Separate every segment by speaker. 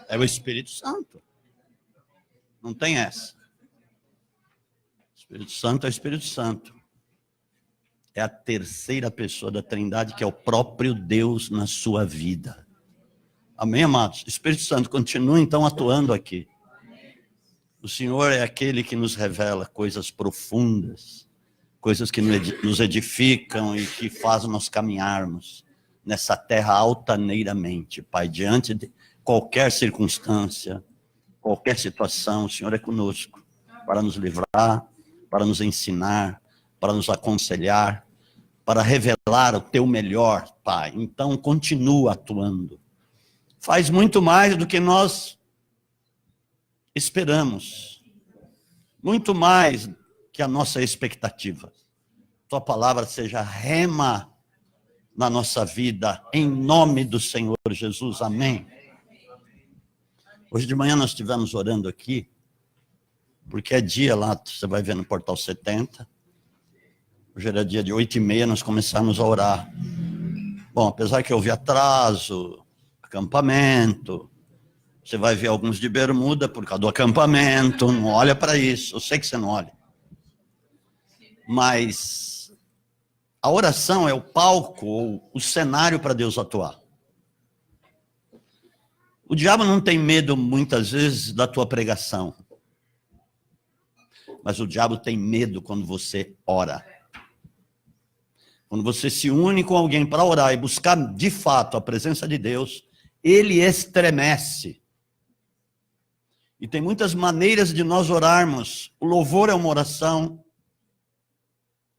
Speaker 1: É o Espírito Santo. Não tem essa. O Espírito Santo é o Espírito Santo. É a terceira pessoa da Trindade, que é o próprio Deus na sua vida. Amém, amados? O Espírito Santo continua, então, atuando aqui. O Senhor é aquele que nos revela coisas profundas, coisas que nos edificam e que fazem nós caminharmos nessa terra altaneiramente, Pai, diante de qualquer circunstância, qualquer situação, o Senhor é conosco, para nos livrar, para nos ensinar, para nos aconselhar, para revelar o teu melhor, Pai. Então, continua atuando. Faz muito mais do que nós esperamos, muito mais que a nossa expectativa. Tua palavra seja rema na nossa vida, em nome do Senhor Jesus, amém. Hoje de manhã nós estivemos orando aqui, porque é dia lá, você vai ver no Portal 70, hoje era dia de 8h30, nós começamos a orar. Bom, apesar que houve atraso, acampamento, você vai ver alguns de bermuda por causa do acampamento, não olha para isso, eu sei que você não olha. Mas a oração é o palco, ou o cenário para Deus atuar. O diabo não tem medo, muitas vezes, da tua pregação. Mas o diabo tem medo quando você ora. Quando você se une com alguém para orar e buscar, de fato, a presença de Deus, ele estremece. E tem muitas maneiras de nós orarmos. O louvor é uma oração.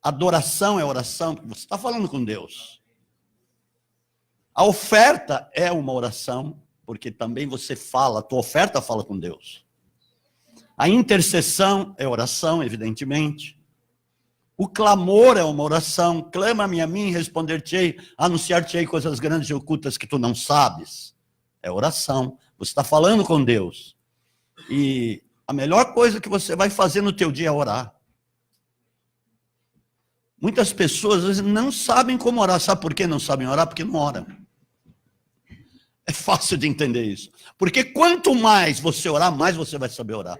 Speaker 1: Adoração é oração, porque você está falando com Deus. A oferta é uma oração, porque também você fala, a tua oferta fala com Deus. A intercessão é oração, evidentemente. O clamor é uma oração. Clama-me a mim, responder-te-ei, anunciar-te-ei coisas grandes e ocultas que tu não sabes. É oração. Você está falando com Deus. E a melhor coisa que você vai fazer no teu dia é orar. Muitas pessoas, às vezes, não sabem como orar. Sabe por que não sabem orar? Porque não oram. É fácil de entender isso. Porque quanto mais você orar, mais você vai saber orar.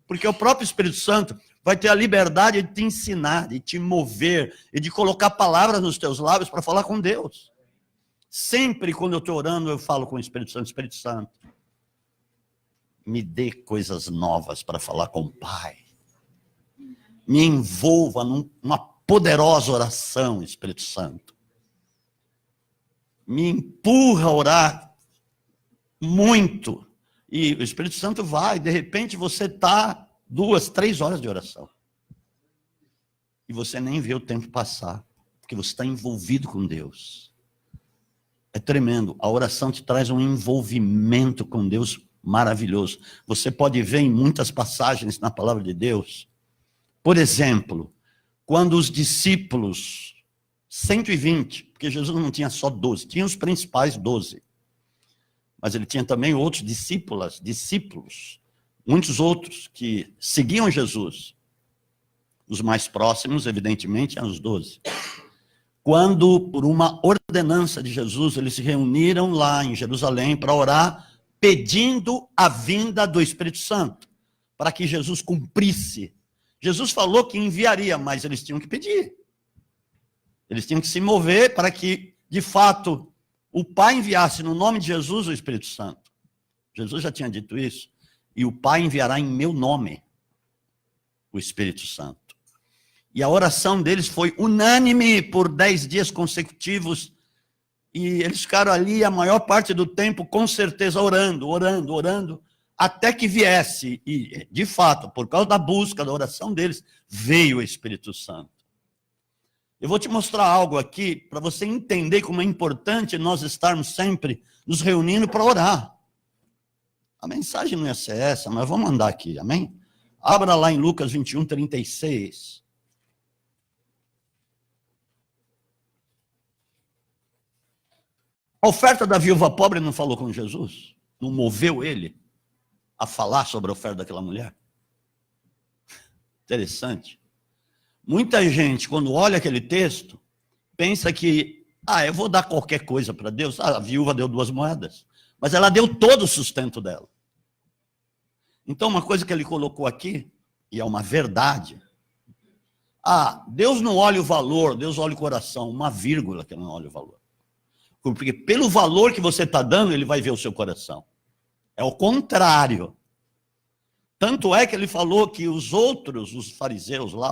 Speaker 1: Porque o próprio Espírito Santo vai ter a liberdade de te ensinar, de te mover, e de colocar palavras nos teus lábios para falar com Deus. Sempre quando eu estou orando, eu falo com o Espírito Santo, Espírito Santo, me dê coisas novas para falar com o Pai. Me envolva numa poderosa oração, Espírito Santo. Me empurra a orar muito. E o Espírito Santo vai, de repente você está 2, 3 horas de oração. E você nem vê o tempo passar, porque você está envolvido com Deus. É tremendo. A oração te traz um envolvimento com Deus maravilhoso. Você pode ver em muitas passagens na palavra de Deus. Por exemplo, quando os discípulos, 120, porque Jesus não tinha só 12, tinha os principais 12. Mas ele tinha também outros discípulos, muitos outros que seguiam Jesus. Os mais próximos, evidentemente, eram os 12. Quando, por uma ordenança de Jesus, eles se reuniram lá em Jerusalém para orar, pedindo a vinda do Espírito Santo, para que Jesus cumprisse. Jesus falou que enviaria, mas eles tinham que pedir. Eles tinham que se mover para que, de fato, o Pai enviasse no nome de Jesus o Espírito Santo. Jesus já tinha dito isso. E o Pai enviará em meu nome o Espírito Santo. E a oração deles foi unânime por 10 dias consecutivos. E eles ficaram ali a maior parte do tempo, com certeza, orando, até que viesse. E, de fato, por causa da busca, da oração deles, veio o Espírito Santo. Eu vou te mostrar algo aqui, para você entender como é importante nós estarmos sempre nos reunindo para orar. A mensagem não ia ser essa, mas vamos andar aqui, amém? Abra lá em Lucas 21, 36. A oferta da viúva pobre não falou com Jesus? Não moveu ele a falar sobre a oferta daquela mulher? Interessante. Muita gente, quando olha aquele texto, pensa que, eu vou dar qualquer coisa para Deus. A viúva deu 2 moedas. Mas ela deu todo o sustento dela. Então, uma coisa que ele colocou aqui, e é uma verdade, Deus não olha o valor, Deus olha o coração, uma vírgula que não olha o valor. Porque pelo valor que você está dando, ele vai ver o seu coração. É o contrário. Tanto é que ele falou que os outros, os fariseus lá,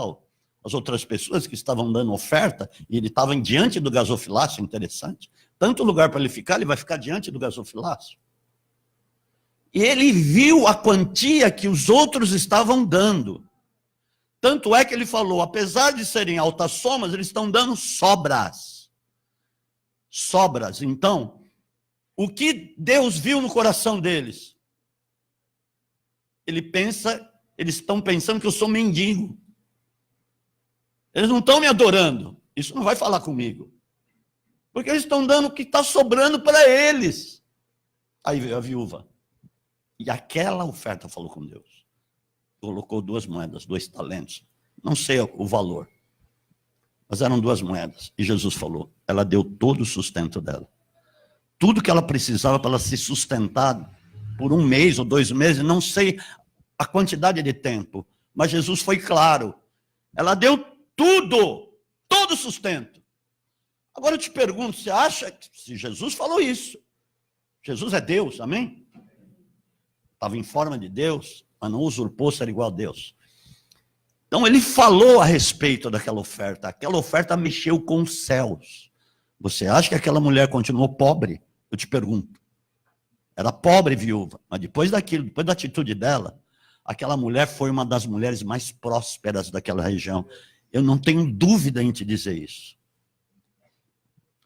Speaker 1: as outras pessoas que estavam dando oferta, e ele estava diante do gasofilácio, interessante, tanto lugar para ele ficar, ele vai ficar diante do gasofilácio. E ele viu a quantia que os outros estavam dando. Tanto é que ele falou, apesar de serem altas somas, eles estão dando sobras. Sobras. Então, o que Deus viu no coração deles? Eles estão pensando que eu sou mendigo. Eles não estão me adorando. Isso não vai falar comigo. Porque eles estão dando o que está sobrando para eles. Aí veio a viúva. E aquela oferta falou com Deus. Colocou 2 moedas, 2 talentos. Não sei o valor. Mas eram 2 moedas. E Jesus falou. Ela deu todo o sustento dela. Tudo que ela precisava para ela se sustentar por 1 mês ou 2 meses, não sei a quantidade de tempo. Mas Jesus foi claro. Ela deu tudo. Todo o sustento. Agora eu te pergunto, você acha que se Jesus falou isso, Jesus é Deus, amém? Estava em forma de Deus, mas não usurpou ser igual a Deus. Então ele falou a respeito daquela oferta. Aquela oferta mexeu com os céus. Você acha que aquela mulher continuou pobre? Eu te pergunto. Era pobre viúva, mas depois daquilo, depois da atitude dela, aquela mulher foi uma das mulheres mais prósperas daquela região. Eu não tenho dúvida em te dizer isso.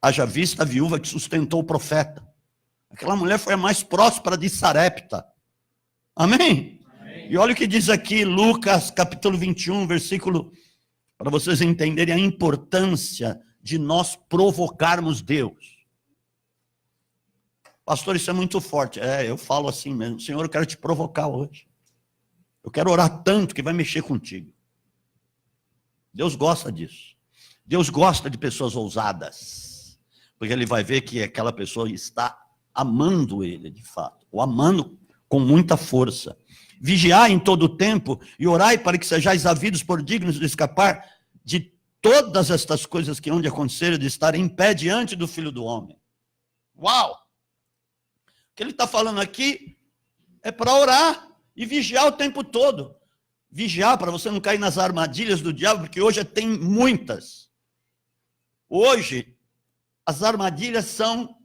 Speaker 1: Haja vista a viúva que sustentou o profeta. Aquela mulher foi a mais próspera de Sarepta. Amém? Amém? E olha o que diz aqui, Lucas, capítulo 21, versículo, para vocês entenderem a importância de nós provocarmos Deus. Pastor, isso é muito forte. Eu falo assim mesmo. Senhor, eu quero te provocar hoje. Eu quero orar tanto que vai mexer contigo. Deus gosta disso. Deus gosta de pessoas ousadas. Porque ele vai ver que aquela pessoa está amando ele, de fato. Ou amando com muita força. Vigiai em todo o tempo e orai para que sejais havidos por dignos de escapar de todas estas coisas que hão de acontecer, de estar em pé diante do Filho do Homem. Uau! O que ele está falando aqui é para orar e vigiar o tempo todo. Vigiar para você não cair nas armadilhas do diabo, porque hoje tem muitas. Hoje, as armadilhas são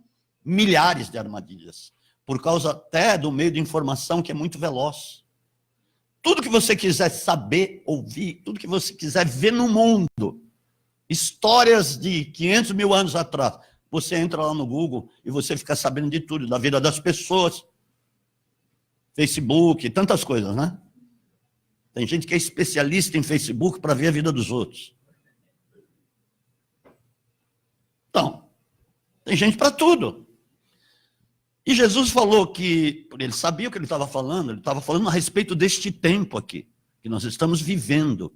Speaker 1: milhares de armadilhas, por causa até do meio de informação que é muito veloz. Tudo que você quiser saber, ouvir, tudo que você quiser ver no mundo, histórias de 500 mil anos atrás, você entra lá no Google e você fica sabendo de tudo, da vida das pessoas, Facebook, tantas coisas, né? Tem gente que é especialista em Facebook para ver a vida dos outros. Então, tem gente para tudo. E Jesus falou que, ele sabia o que ele estava falando a respeito deste tempo aqui, que nós estamos vivendo.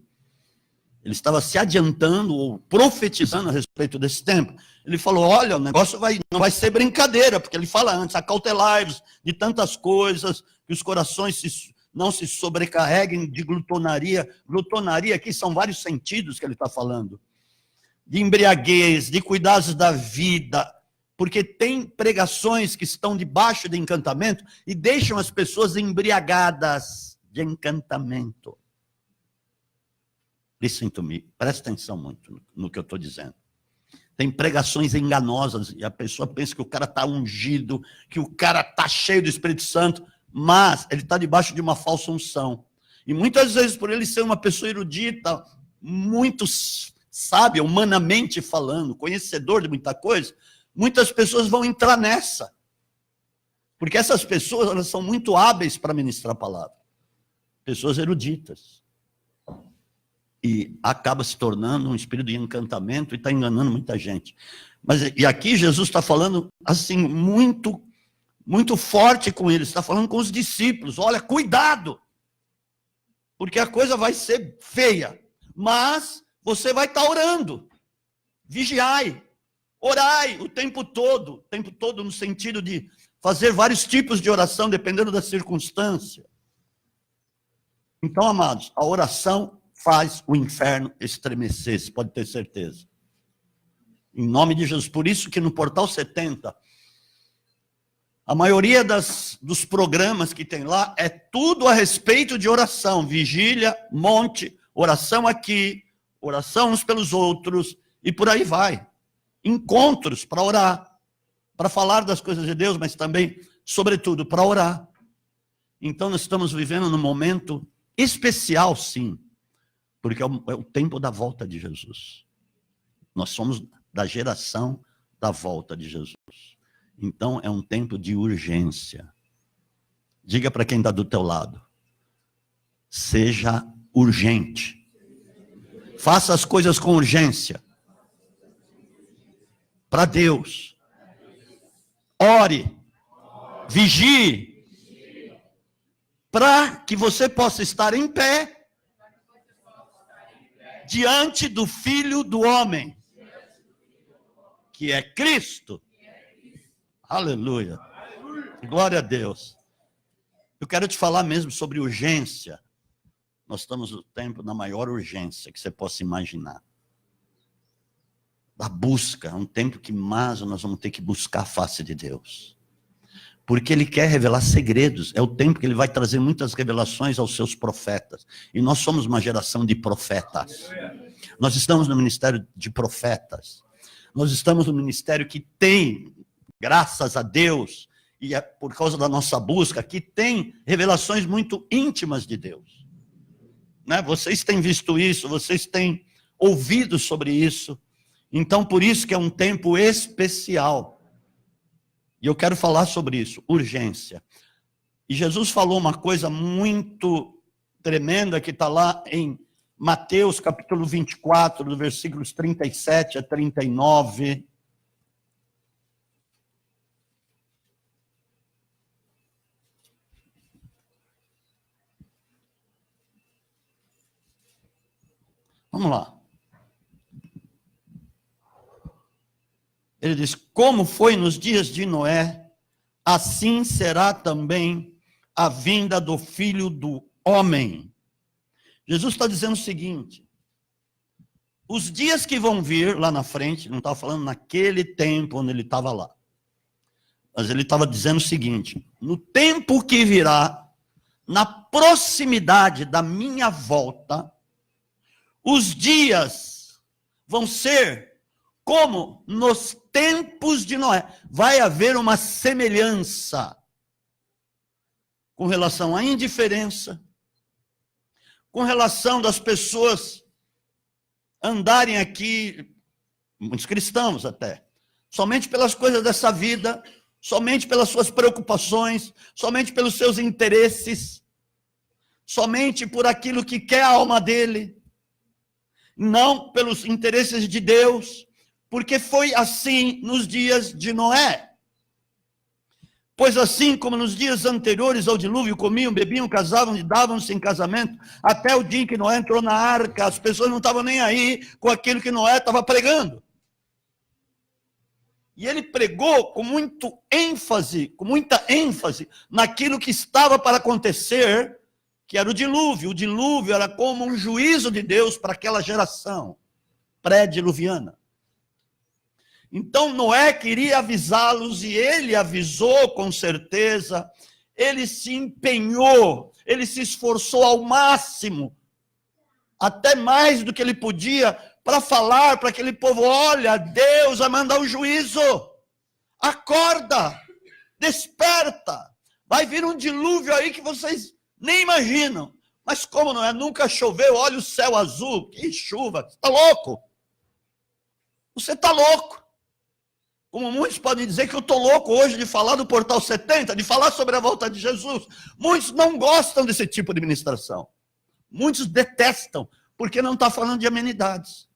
Speaker 1: Ele estava se adiantando ou profetizando a respeito desse tempo. Ele falou, olha, o negócio não vai ser brincadeira, porque ele fala antes, acautelai-vos de tantas coisas, que os corações não se sobrecarreguem de glutonaria. Glutonaria aqui são vários sentidos que ele está falando. De embriaguez, de cuidados da vida, porque tem pregações que estão debaixo de encantamento e deixam as pessoas embriagadas de encantamento. Listen to me, presta atenção muito no que eu estou dizendo. Tem pregações enganosas e a pessoa pensa que o cara está ungido, que o cara está cheio do Espírito Santo, mas ele está debaixo de uma falsa unção. E muitas vezes, por ele ser uma pessoa erudita, muito sábia, humanamente falando, conhecedor de muita coisa, muitas pessoas vão entrar nessa. Porque essas pessoas, elas são muito hábeis para ministrar a palavra. Pessoas eruditas. E acaba se tornando um espírito de encantamento e está enganando muita gente. E aqui Jesus está falando assim, muito, muito forte com eles. Está falando com os discípulos. Olha, cuidado. Porque a coisa vai ser feia. Mas você vai estar orando. Vigiai. Orai o tempo todo no sentido de fazer vários tipos de oração, dependendo da circunstância. Então, amados, a oração faz o inferno estremecer, você pode ter certeza. Em nome de Jesus. Por isso que no Portal 70, a maioria dos programas que tem lá é tudo a respeito de oração. Vigília, monte, oração aqui, oração uns pelos outros, e por aí vai. Encontros para orar, para falar das coisas de Deus, mas também, sobretudo, para orar. Então, nós estamos vivendo num momento especial, sim, porque é o tempo da volta de Jesus. Nós somos da geração da volta de Jesus. Então, é um tempo de urgência. Diga para quem está do teu lado, seja urgente. Faça as coisas com urgência. Para Deus. Ore. Vigie. Para que você possa estar em pé diante do Filho do Homem, que é Cristo. Aleluia. Glória a Deus. Eu quero te falar mesmo sobre urgência. Nós estamos no tempo da maior urgência que você possa imaginar. Da busca, é um tempo que mais nós vamos ter que buscar a face de Deus. Porque Ele quer revelar segredos. É o tempo que Ele vai trazer muitas revelações aos seus profetas. E nós somos uma geração de profetas. Nós estamos no ministério de profetas. Nós estamos no ministério que tem, graças a Deus, e é por causa da nossa busca, que tem revelações muito íntimas de Deus. Né? Vocês têm visto isso, vocês têm ouvido sobre isso. Então, por isso que é um tempo especial. E eu quero falar sobre isso, urgência. E Jesus falou uma coisa muito tremenda que está lá em Mateus capítulo 24, do versículos 37 a 39. Vamos lá. Ele diz, como foi nos dias de Noé, assim será também a vinda do Filho do Homem. Jesus está dizendo o seguinte, os dias que vão vir lá na frente, não estava falando naquele tempo onde ele estava lá, mas ele estava dizendo o seguinte, no tempo que virá, na proximidade da minha volta, os dias vão ser como nos tempos de Noé. Vai haver uma semelhança com relação à indiferença, com relação das pessoas andarem aqui, muitos cristãos até, somente pelas coisas dessa vida, somente pelas suas preocupações, somente pelos seus interesses, somente por aquilo que quer a alma dele, não pelos interesses de Deus, porque foi assim nos dias de Noé. Pois assim como nos dias anteriores ao dilúvio, comiam, bebiam, casavam e davam-se em casamento, até o dia em que Noé entrou na arca, as pessoas não estavam nem aí com aquilo que Noé estava pregando. E ele pregou com muita ênfase naquilo que estava para acontecer, que era o dilúvio. O dilúvio era como um juízo de Deus para aquela geração pré-diluviana. Então Noé queria avisá-los e ele avisou com certeza, ele se empenhou, ele se esforçou ao máximo, até mais do que ele podia, para falar para aquele povo, olha, Deus vai mandar o juízo, acorda, desperta, vai vir um dilúvio aí que vocês nem imaginam, mas como não é, nunca choveu, olha o céu azul, que chuva, você está louco? Você está louco. Como muitos podem dizer que eu estou louco hoje de falar do Portal 70, de falar sobre a volta de Jesus. Muitos não gostam desse tipo de ministração. Muitos detestam, porque não está falando de amenidades.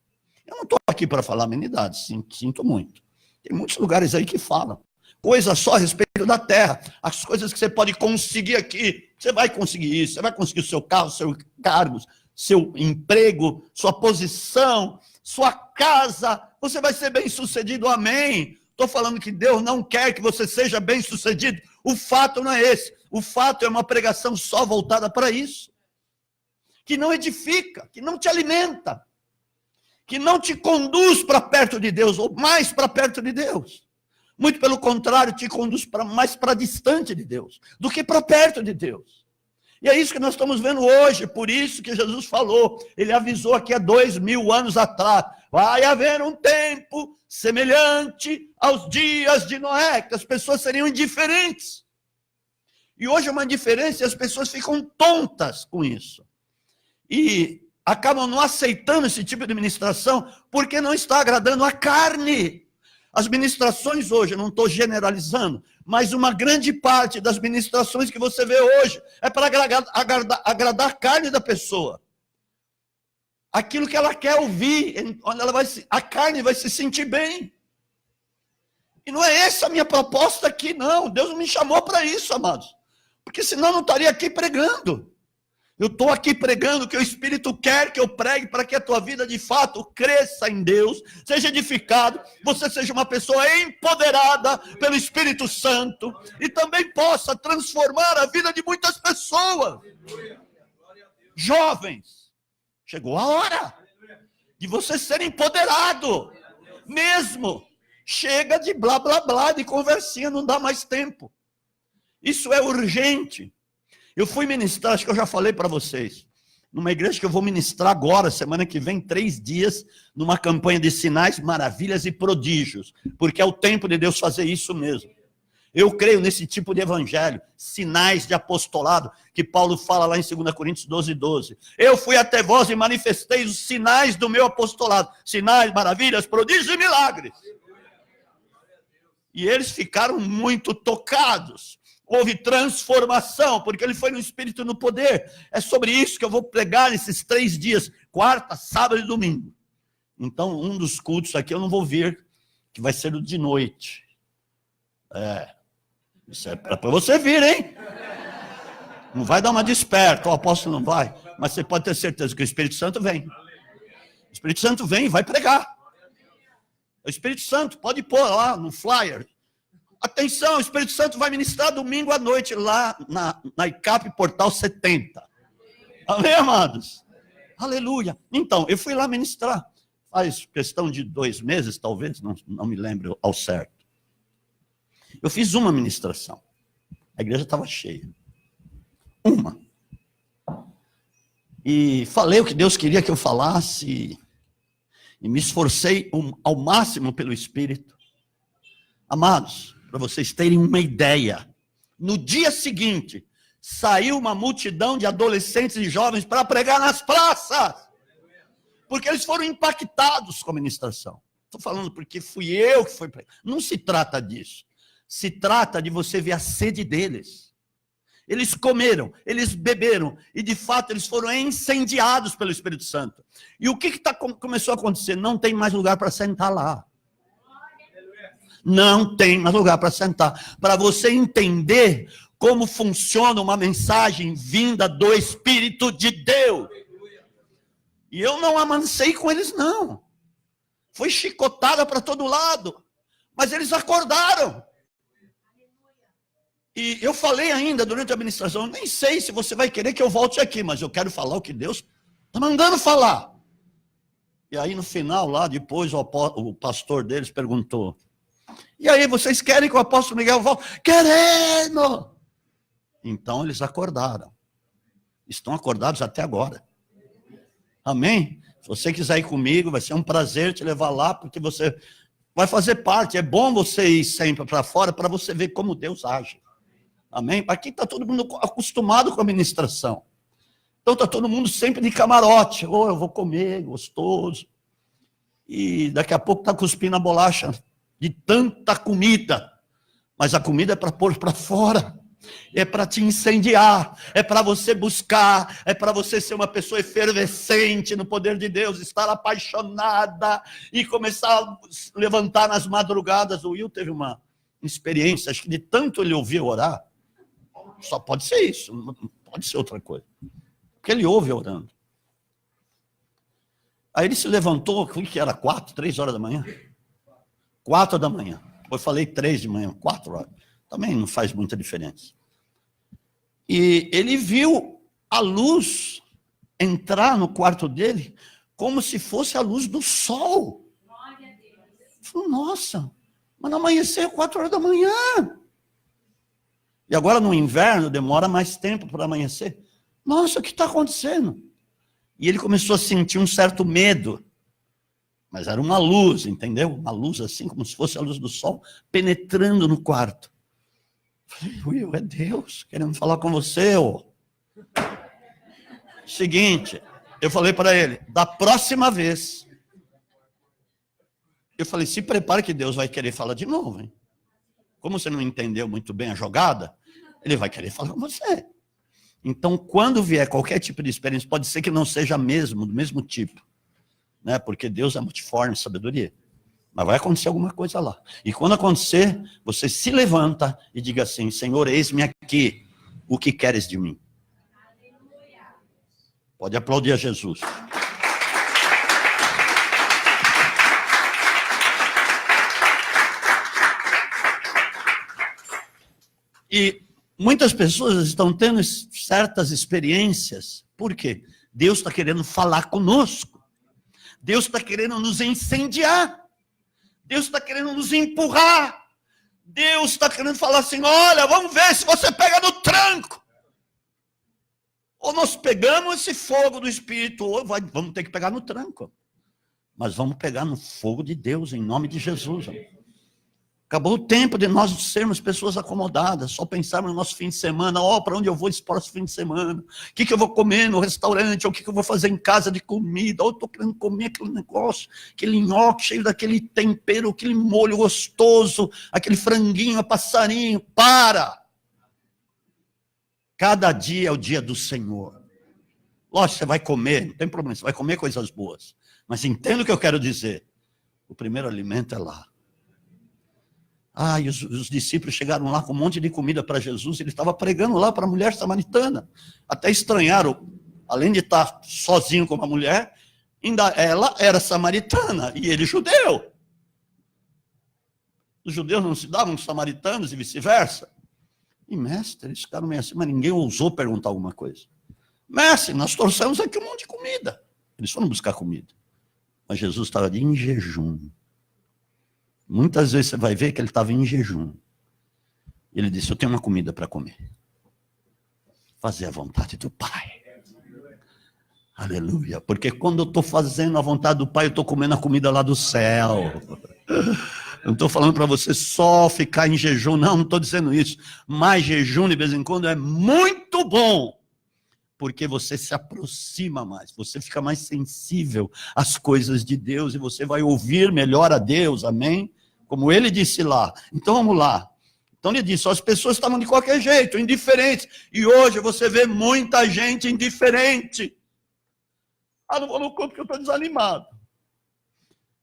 Speaker 1: Eu não estou aqui para falar amenidades, sinto muito. Tem muitos lugares aí que falam. Coisa só a respeito da terra. As coisas que você pode conseguir aqui. Você vai conseguir isso, você vai conseguir o seu carro, seus cargos, seu emprego, sua posição, sua casa. Você vai ser bem sucedido, amém. estou falando que Deus não quer que você seja bem-sucedido. O fato não é esse. O fato é uma pregação só voltada para isso. Que não edifica, que não te alimenta, que não te conduz para perto de Deus, ou mais para perto de Deus. Muito pelo contrário, te conduz mais para distante de Deus, do que para perto de Deus. E é isso que nós estamos vendo hoje, por isso que Jesus falou, ele avisou aqui há 2000 anos atrás, vai haver um tempo semelhante aos dias de Noé, que as pessoas seriam indiferentes. E hoje é uma indiferença e as pessoas ficam tontas com isso. E acabam não aceitando esse tipo de ministração, porque não está agradando a carne. As ministrações hoje, eu não estou generalizando, mas uma grande parte das ministrações que você vê hoje é para agradar a carne da pessoa. Aquilo que ela quer ouvir, onde a carne vai se sentir bem. E não é essa a minha proposta aqui, não. Deus não me chamou para isso, amados. Porque senão eu não estaria aqui pregando. Eu estou aqui pregando que o Espírito quer que eu pregue para que a tua vida de fato cresça em Deus, seja edificado, você seja uma pessoa empoderada pelo Espírito Santo e também possa transformar a vida de muitas pessoas. Jovens, chegou a hora de você ser empoderado mesmo. Chega de blá blá blá, de conversinha, não dá mais tempo. Isso é urgente. Eu fui ministrar, acho que eu já falei para vocês, numa igreja que eu vou ministrar agora, semana que vem, 3 dias, numa campanha de sinais, maravilhas e prodígios, porque é o tempo de Deus fazer isso mesmo. Eu creio nesse tipo de evangelho, sinais de apostolado, que Paulo fala lá em 2 Coríntios 12:12. Eu fui até vós e manifestei os sinais do meu apostolado, sinais, maravilhas, prodígios e milagres. E eles ficaram muito tocados. Houve transformação, porque ele foi no Espírito e no poder. É sobre isso que eu vou pregar nesses 3 dias, quarta, sábado e domingo. Então, um dos cultos aqui eu não vou vir, que vai ser o de noite. Isso é para você vir, hein? Não vai dar uma desperta, o apóstolo não vai. Mas você pode ter certeza que o Espírito Santo vem. O Espírito Santo vem e vai pregar. O Espírito Santo pode pôr lá no flyer. Atenção, o Espírito Santo vai ministrar domingo à noite lá na ICAP Portal 70. Amém, amados? Aleluia. Então, eu fui lá ministrar. Faz questão de 2 meses, talvez, não me lembro ao certo. Eu fiz uma ministração. A igreja estava cheia. Uma. E falei o que Deus queria que eu falasse. E me esforcei ao máximo pelo Espírito. Amados, para vocês terem uma ideia, no dia seguinte, saiu uma multidão de adolescentes e jovens para pregar nas praças, porque eles foram impactados com a ministração. Estou falando porque fui eu que fui pregar. Não se trata disso. Se trata de você ver a sede deles. Eles comeram, eles beberam, e de fato eles foram incendiados pelo Espírito Santo. E o que começou a acontecer? Não tem mais lugar para sentar lá. Não tem mais lugar para sentar. Para você entender como funciona uma mensagem vinda do Espírito de Deus. E eu não amancei com eles, não. Foi chicotada para todo lado. Mas eles acordaram. E eu falei ainda durante a administração, nem sei se você vai querer que eu volte aqui, mas eu quero falar o que Deus está mandando falar. E aí no final, lá depois, o pastor deles perguntou, e aí, vocês querem que o apóstolo Miguel volte? Querendo! Então eles acordaram. Estão acordados até agora. Amém? Se você quiser ir comigo, vai ser um prazer te levar lá, porque você vai fazer parte. É bom você ir sempre para fora, para você ver como Deus age. Amém? Aqui está todo mundo acostumado com a ministração. Então está todo mundo sempre de camarote. Oh, eu vou comer, gostoso. E daqui a pouco está cuspindo a bolacha de tanta comida. Mas a comida é para pôr para fora. É para te incendiar. É para você buscar. É para você ser uma pessoa efervescente no poder de Deus. Estar apaixonada. E começar a levantar nas madrugadas. O Will teve uma experiência. Acho que de tanto ele ouvir orar. Só pode ser isso. Não pode ser outra coisa. Porque ele ouve orando. Aí ele se levantou. O que era? 3 horas da manhã? 4 da manhã. Eu falei 3 de manhã, 4 horas. Também não faz muita diferença. E ele viu a luz entrar no quarto dele como se fosse a luz do sol. Ele falou, nossa, mas não amanheceu 4 horas da manhã. E agora no inverno demora mais tempo para amanhecer. Nossa, o que está acontecendo? E ele começou a sentir um certo medo. Mas era uma luz, entendeu? Uma luz assim, como se fosse a luz do sol, penetrando no quarto. Falei, Will, é Deus querendo falar com você, ô. Seguinte, eu falei para ele, da próxima vez, eu falei, se prepare que Deus vai querer falar de novo, hein? Como você não entendeu muito bem a jogada, ele vai querer falar com você. Então, quando vier qualquer tipo de experiência, pode ser que não seja mesmo, do mesmo tipo, né? Porque Deus é multiforme, sabedoria. Mas vai acontecer alguma coisa lá. E quando acontecer, você se levanta e diga assim, Senhor, eis-me aqui, o que queres de mim? Pode aplaudir a Jesus. E muitas pessoas estão tendo certas experiências. Por quê? Deus está querendo falar conosco. Deus está querendo nos incendiar. Deus está querendo nos empurrar. Deus está querendo falar assim, olha, vamos ver se você pega no tranco. Ou nós pegamos esse fogo do Espírito, ou vamos ter que pegar no tranco. Mas vamos pegar no fogo de Deus, em nome de Jesus. Acabou o tempo de nós sermos pessoas acomodadas, só pensarmos no nosso fim de semana, para onde eu vou esse próximo fim de semana, o que eu vou comer no restaurante, ou o que eu vou fazer em casa de comida, ou eu estou querendo comer aquele negócio, aquele nhoque cheio daquele tempero, aquele molho gostoso, aquele franguinho a passarinho. Para! Cada dia é o dia do Senhor. Lógico, você vai comer, não tem problema, você vai comer coisas boas, mas entenda o que eu quero dizer, o primeiro alimento é lá. E os discípulos chegaram lá com um monte de comida para Jesus, ele estava pregando lá para a mulher samaritana. Até estranharam, além de estar sozinho com uma mulher, ainda ela era samaritana e ele judeu. Os judeus não se davam com os samaritanos e vice-versa. E mestre, eles ficaram meio assim, mas ninguém ousou perguntar alguma coisa. Mestre, nós trouxemos aqui um monte de comida. Eles foram buscar comida. Mas Jesus estava em jejum. Muitas vezes você vai ver que ele estava em jejum. Ele disse, eu tenho uma comida para comer. Fazer a vontade do Pai. Aleluia. Porque quando eu estou fazendo a vontade do Pai, eu estou comendo a comida lá do céu. Eu não estou falando para você só ficar em jejum, não estou dizendo isso. Mas jejum de vez em quando é muito bom. Porque você se aproxima mais, você fica mais sensível às coisas de Deus e você vai ouvir melhor a Deus, amém? Como ele disse lá. Então vamos lá. Então ele disse, as pessoas estavam de qualquer jeito, indiferentes. E hoje você vê muita gente indiferente. Não vou no culto porque eu estou desanimado.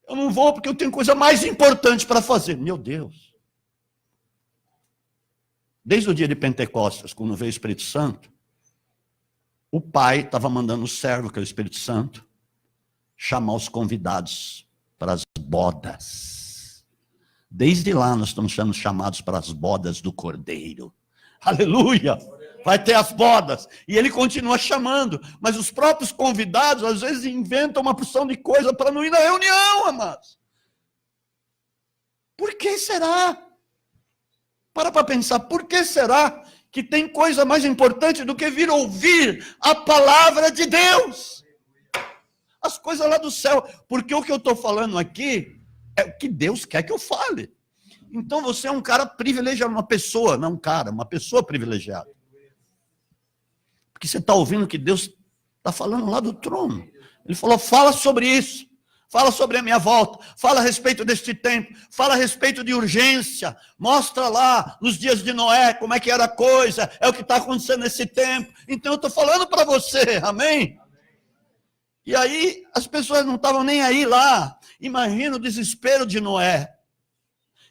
Speaker 1: Eu não vou porque eu tenho coisa mais importante para fazer. Meu Deus. Desde o dia de Pentecostes, quando veio o Espírito Santo, o Pai estava mandando o servo, que é o Espírito Santo, chamar os convidados para as bodas. Desde lá nós estamos sendo chamados para as bodas do Cordeiro. Aleluia! Vai ter as bodas. E ele continua chamando. Mas os próprios convidados, às vezes, inventam uma porção de coisa para não ir na reunião, amados. Por que será? Para pensar, por que será que tem coisa mais importante do que vir ouvir a palavra de Deus? As coisas lá do céu. Porque o que eu estou falando aqui é o que Deus quer que eu fale. Então você é um cara privilegiado, uma pessoa, não um cara, uma pessoa privilegiada. Porque você está ouvindo o que Deus está falando lá do trono. Ele falou, fala sobre isso. Fala sobre a minha volta, fala a respeito deste tempo, fala a respeito de urgência, mostra lá nos dias de Noé como é que era a coisa, é o que está acontecendo nesse tempo. Então eu estou falando para você, amém? E aí as pessoas não estavam nem aí lá. Imagina o desespero de Noé.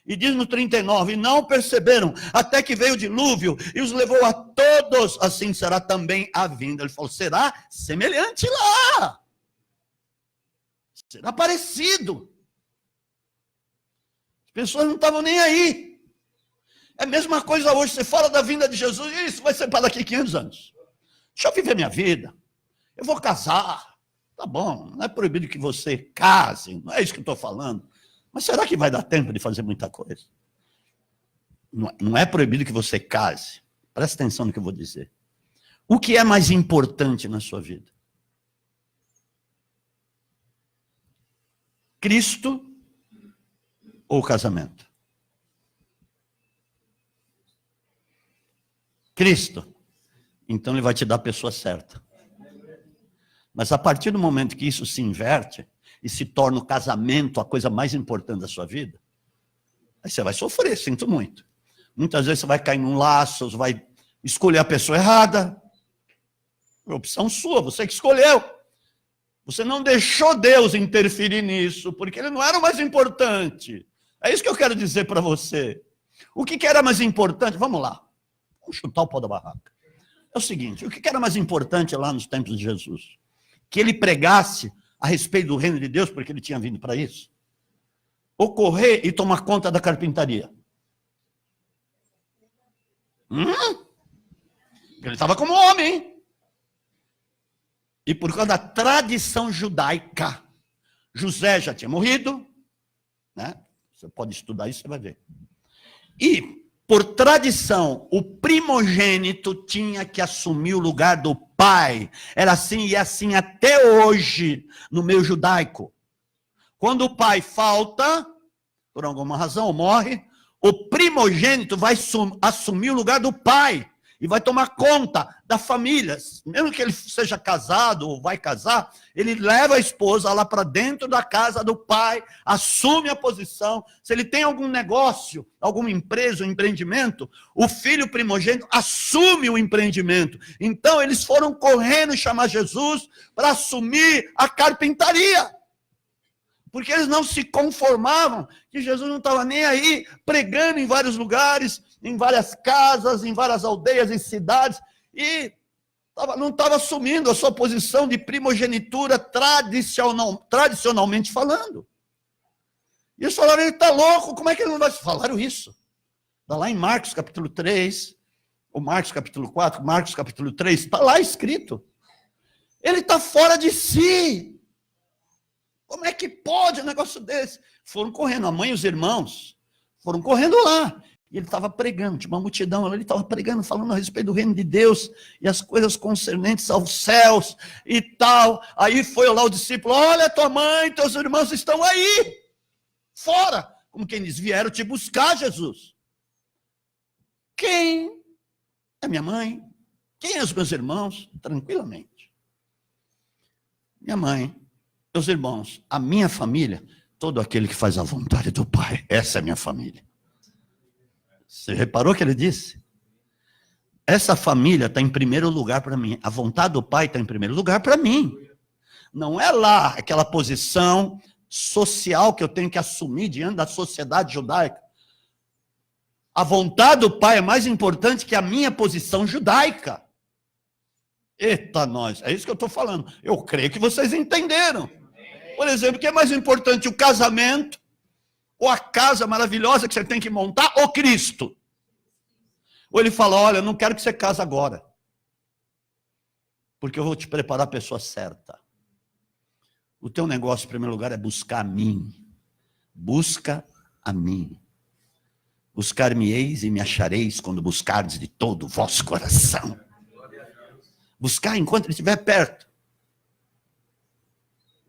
Speaker 1: E diz no 39, e não perceberam, até que veio o dilúvio, e os levou a todos, assim será também a vinda. Ele falou, será semelhante lá. Será parecido. As pessoas não estavam nem aí. É a mesma coisa hoje, você fala da vinda de Jesus, e isso vai ser para daqui 500 anos. Deixa eu viver minha vida, eu vou casar. Tá bom, não é proibido que você case, não é isso que eu estou falando. Mas será que vai dar tempo de fazer muita coisa? Não é proibido que você case. Presta atenção no que eu vou dizer. O que é mais importante na sua vida? Cristo ou o casamento? Cristo. Então ele vai te dar a pessoa certa. Mas a partir do momento que isso se inverte e se torna o casamento a coisa mais importante da sua vida, aí você vai sofrer, sinto muito. Muitas vezes você vai cair num laço, você vai escolher a pessoa errada. É opção sua, você que escolheu. Você não deixou Deus interferir nisso, porque ele não era o mais importante. É isso que eu quero dizer para você. O que era mais importante? Vamos lá. Vamos chutar o pau da barraca. É o seguinte, o que era mais importante lá nos tempos de Jesus? Que ele pregasse a respeito do reino de Deus, porque ele tinha vindo para isso? Ou correr e tomar conta da carpintaria? Ele estava como homem. E por causa da tradição judaica, José já tinha morrido, né? Você pode estudar isso, você vai ver. E, por tradição, o primogênito tinha que assumir o lugar do pai. Era assim e é assim até hoje no meio judaico. Quando o pai falta, por alguma razão, ou morre, o primogênito vai assumir o lugar do pai e vai tomar conta da família. Mesmo que ele seja casado ou vai casar, ele leva a esposa lá para dentro da casa do pai, assume a posição. Se ele tem algum negócio, alguma empresa, um empreendimento, o filho primogênito assume o empreendimento. Então eles foram correndo chamar Jesus para assumir a carpintaria. Porque eles não se conformavam, que Jesus não estava nem aí, pregando em vários lugares, em várias casas, em várias aldeias e cidades, e não estava assumindo a sua posição de primogenitura tradicionalmente falando. E eles falaram, ele está louco, como é que ele não vai... Falaram isso. Está lá em Marcos capítulo 3, ou Marcos capítulo 4, Marcos capítulo 3, está lá escrito. Ele está fora de si. Como é que pode um negócio desse? Foram correndo, a mãe e os irmãos foram correndo lá. E ele estava pregando, tinha uma multidão, ele estava pregando, falando a respeito do reino de Deus e as coisas concernentes aos céus e tal. Aí foi lá o discípulo, olha, tua mãe, teus irmãos estão aí, fora. Como quem diz, vieram te buscar, Jesus. Quem é minha mãe? Quem é os meus irmãos? Tranquilamente. Minha mãe, meus irmãos, a minha família, todo aquele que faz a vontade do Pai, essa é a minha família. Você reparou o que ele disse? Essa família está em primeiro lugar para mim. A vontade do Pai está em primeiro lugar para mim. Não é lá aquela posição social que eu tenho que assumir diante da sociedade judaica. A vontade do Pai é mais importante que a minha posição judaica. Eita, nós, é isso que eu estou falando. Eu creio que vocês entenderam. Por exemplo, o que é mais importante, o casamento, ou a casa maravilhosa que você tem que montar, ou Cristo? Ou ele fala, olha, eu não quero que você case agora, porque eu vou te preparar a pessoa certa. O teu negócio, em primeiro lugar, é buscar a mim. Busca a mim. Buscar-me-eis e me achareis quando buscardes de todo o vosso coração. Buscar enquanto ele estiver perto.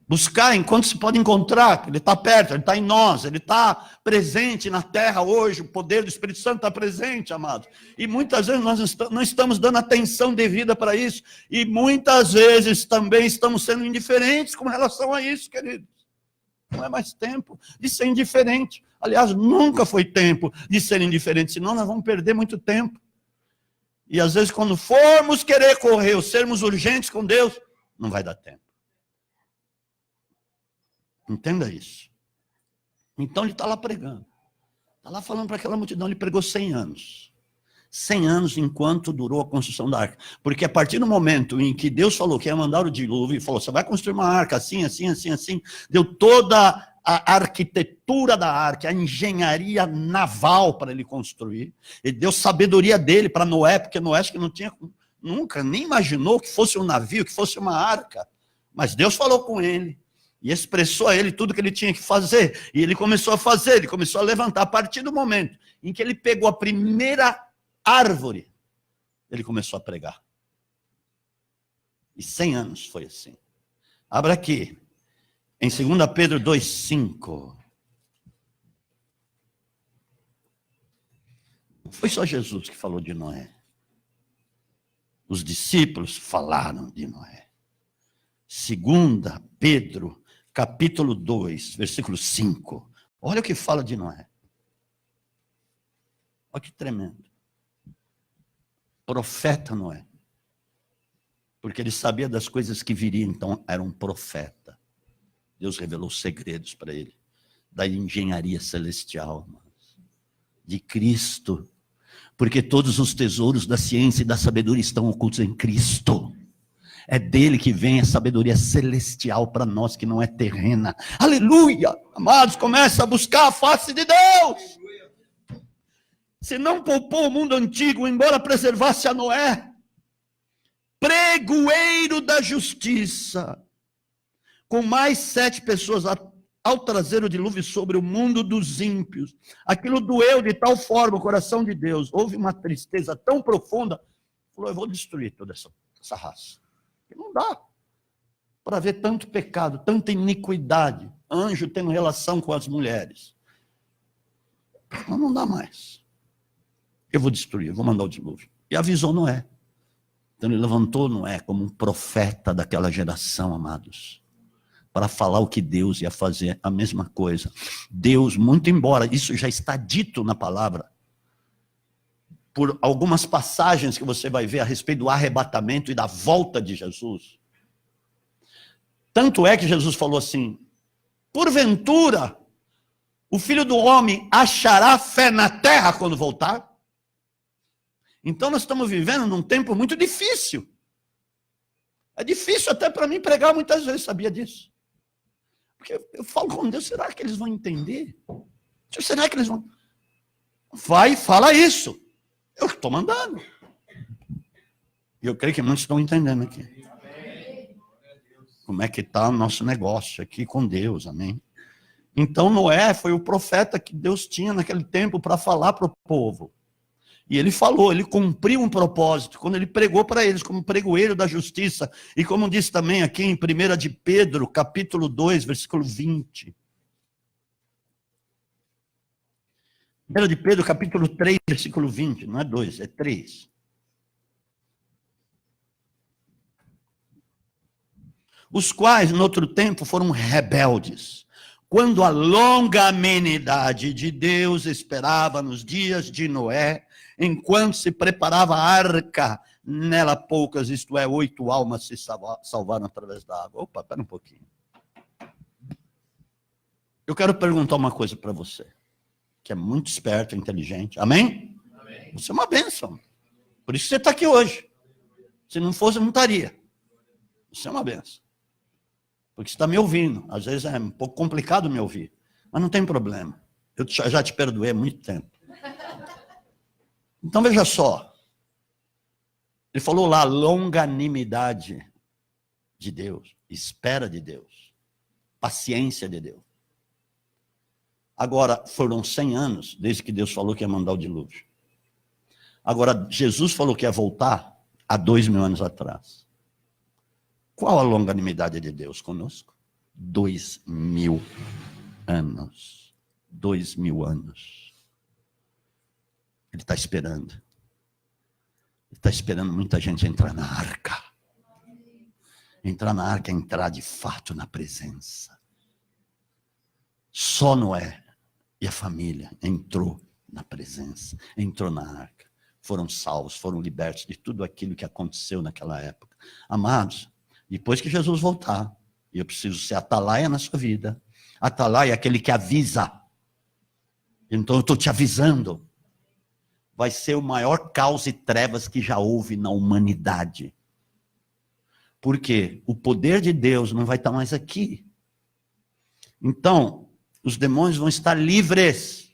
Speaker 1: Buscar enquanto se pode encontrar, ele está perto, ele está em nós, ele está presente na terra hoje, o poder do Espírito Santo está presente, amados. E muitas vezes nós não estamos dando atenção devida para isso, e muitas vezes também estamos sendo indiferentes com relação a isso, queridos. Não é mais tempo de ser indiferente. Aliás, nunca foi tempo de ser indiferente, senão nós vamos perder muito tempo. E às vezes quando formos querer correr, ou sermos urgentes com Deus, não vai dar tempo. Entenda isso. Então ele está lá pregando. Está lá falando para aquela multidão, ele pregou 100 anos. 100 anos enquanto durou a construção da arca. Porque a partir do momento em que Deus falou que ia mandar o dilúvio, e falou, você vai construir uma arca assim, assim, assim, assim, deu toda a arquitetura da arca, a engenharia naval para ele construir. Ele deu sabedoria dele para Noé, porque Noé acho que não tinha, nunca nem imaginou que fosse um navio, que fosse uma arca. Mas Deus falou com ele e expressou a ele tudo que ele tinha que fazer. E ele começou a fazer, ele começou a levantar. A partir do momento em que ele pegou a primeira árvore, ele começou a pregar. E 100 anos foi assim. Abra aqui, em 2 Pedro 2,5. Não foi só Jesus que falou de Noé. Os discípulos falaram de Noé. 2 Pedro, capítulo 2, versículo 5. Olha o que fala de Noé. Olha que tremendo. Profeta Noé. Porque ele sabia das coisas que viriam, então era um profeta. Deus revelou segredos para ele, da engenharia celestial, de Cristo. Porque todos os tesouros da ciência e da sabedoria estão ocultos em Cristo. É dele que vem a sabedoria celestial para nós, que não é terrena. Aleluia! Amados, começa a buscar a face de Deus. Se não poupou o mundo antigo, embora preservasse a Noé, pregoeiro da justiça, com mais 7 pessoas, ao trazer o dilúvio sobre o mundo dos ímpios. Aquilo doeu de tal forma o coração de Deus. Houve uma tristeza tão profunda. Falou, eu vou destruir toda essa raça. E não dá para ver tanto pecado, tanta iniquidade. Anjo tendo relação com as mulheres. Mas não dá mais. Eu vou destruir, eu vou mandar o dilúvio. E avisou Noé. Então ele levantou Noé como um profeta daquela geração, amados, para falar o que Deus ia fazer, a mesma coisa. Deus, muito embora isso já está dito na palavra, por algumas passagens que você vai ver a respeito do arrebatamento e da volta de Jesus. Tanto é que Jesus falou assim, porventura, o Filho do Homem achará fé na terra quando voltar? Então nós estamos vivendo num tempo muito difícil. É difícil até para mim pregar muitas vezes, sabia disso? Porque eu falo com Deus, será que eles vão entender? Será que eles vão? Vai e fala isso. Eu estou mandando. E eu creio que muitos estão entendendo aqui. Como é que está o nosso negócio aqui com Deus, amém? Então Noé foi o profeta que Deus tinha naquele tempo para falar para o povo. E ele falou, ele cumpriu um propósito, quando ele pregou para eles como pregoeiro da justiça, e como diz também aqui em 1 de Pedro, capítulo 2, versículo 20. 1 de Pedro, capítulo 3, versículo 20, não é 2, é 3. Os quais, no outro tempo, foram rebeldes, quando a longanimidade de Deus esperava nos dias de Noé, enquanto se preparava a arca, nela poucas, isto é, 8 almas se salvaram através da água. Opa, espera um pouquinho. Eu quero perguntar uma coisa para você, que é muito esperto, inteligente. Amém? Amém. Você é uma bênção. Por isso que você está aqui hoje. Se não fosse, eu não estaria. Você é uma bênção. Porque você está me ouvindo. Às vezes é um pouco complicado me ouvir. Mas não tem problema. Eu já te perdoei há muito tempo. Então veja só. Ele falou lá, longanimidade de Deus, espera de Deus, paciência de Deus. Agora, foram 100 anos desde que Deus falou que ia mandar o dilúvio. Agora, Jesus falou que ia voltar há 2000 anos atrás. Qual a longanimidade de Deus conosco? 2000 anos. 2000 anos. Ele está esperando. Ele está esperando muita gente entrar na arca. Entrar na arca é entrar de fato na presença. Só Noé e a família entrou na presença, entrou na arca. Foram salvos, foram libertos de tudo aquilo que aconteceu naquela época. Amados, depois que Jesus voltar, eu preciso ser atalaia na sua vida. Atalaia é aquele que avisa. Então eu estou te avisando. Vai ser o maior caos e trevas que já houve na humanidade. Por quê? O poder de Deus não vai estar mais aqui. Então, os demônios vão estar livres.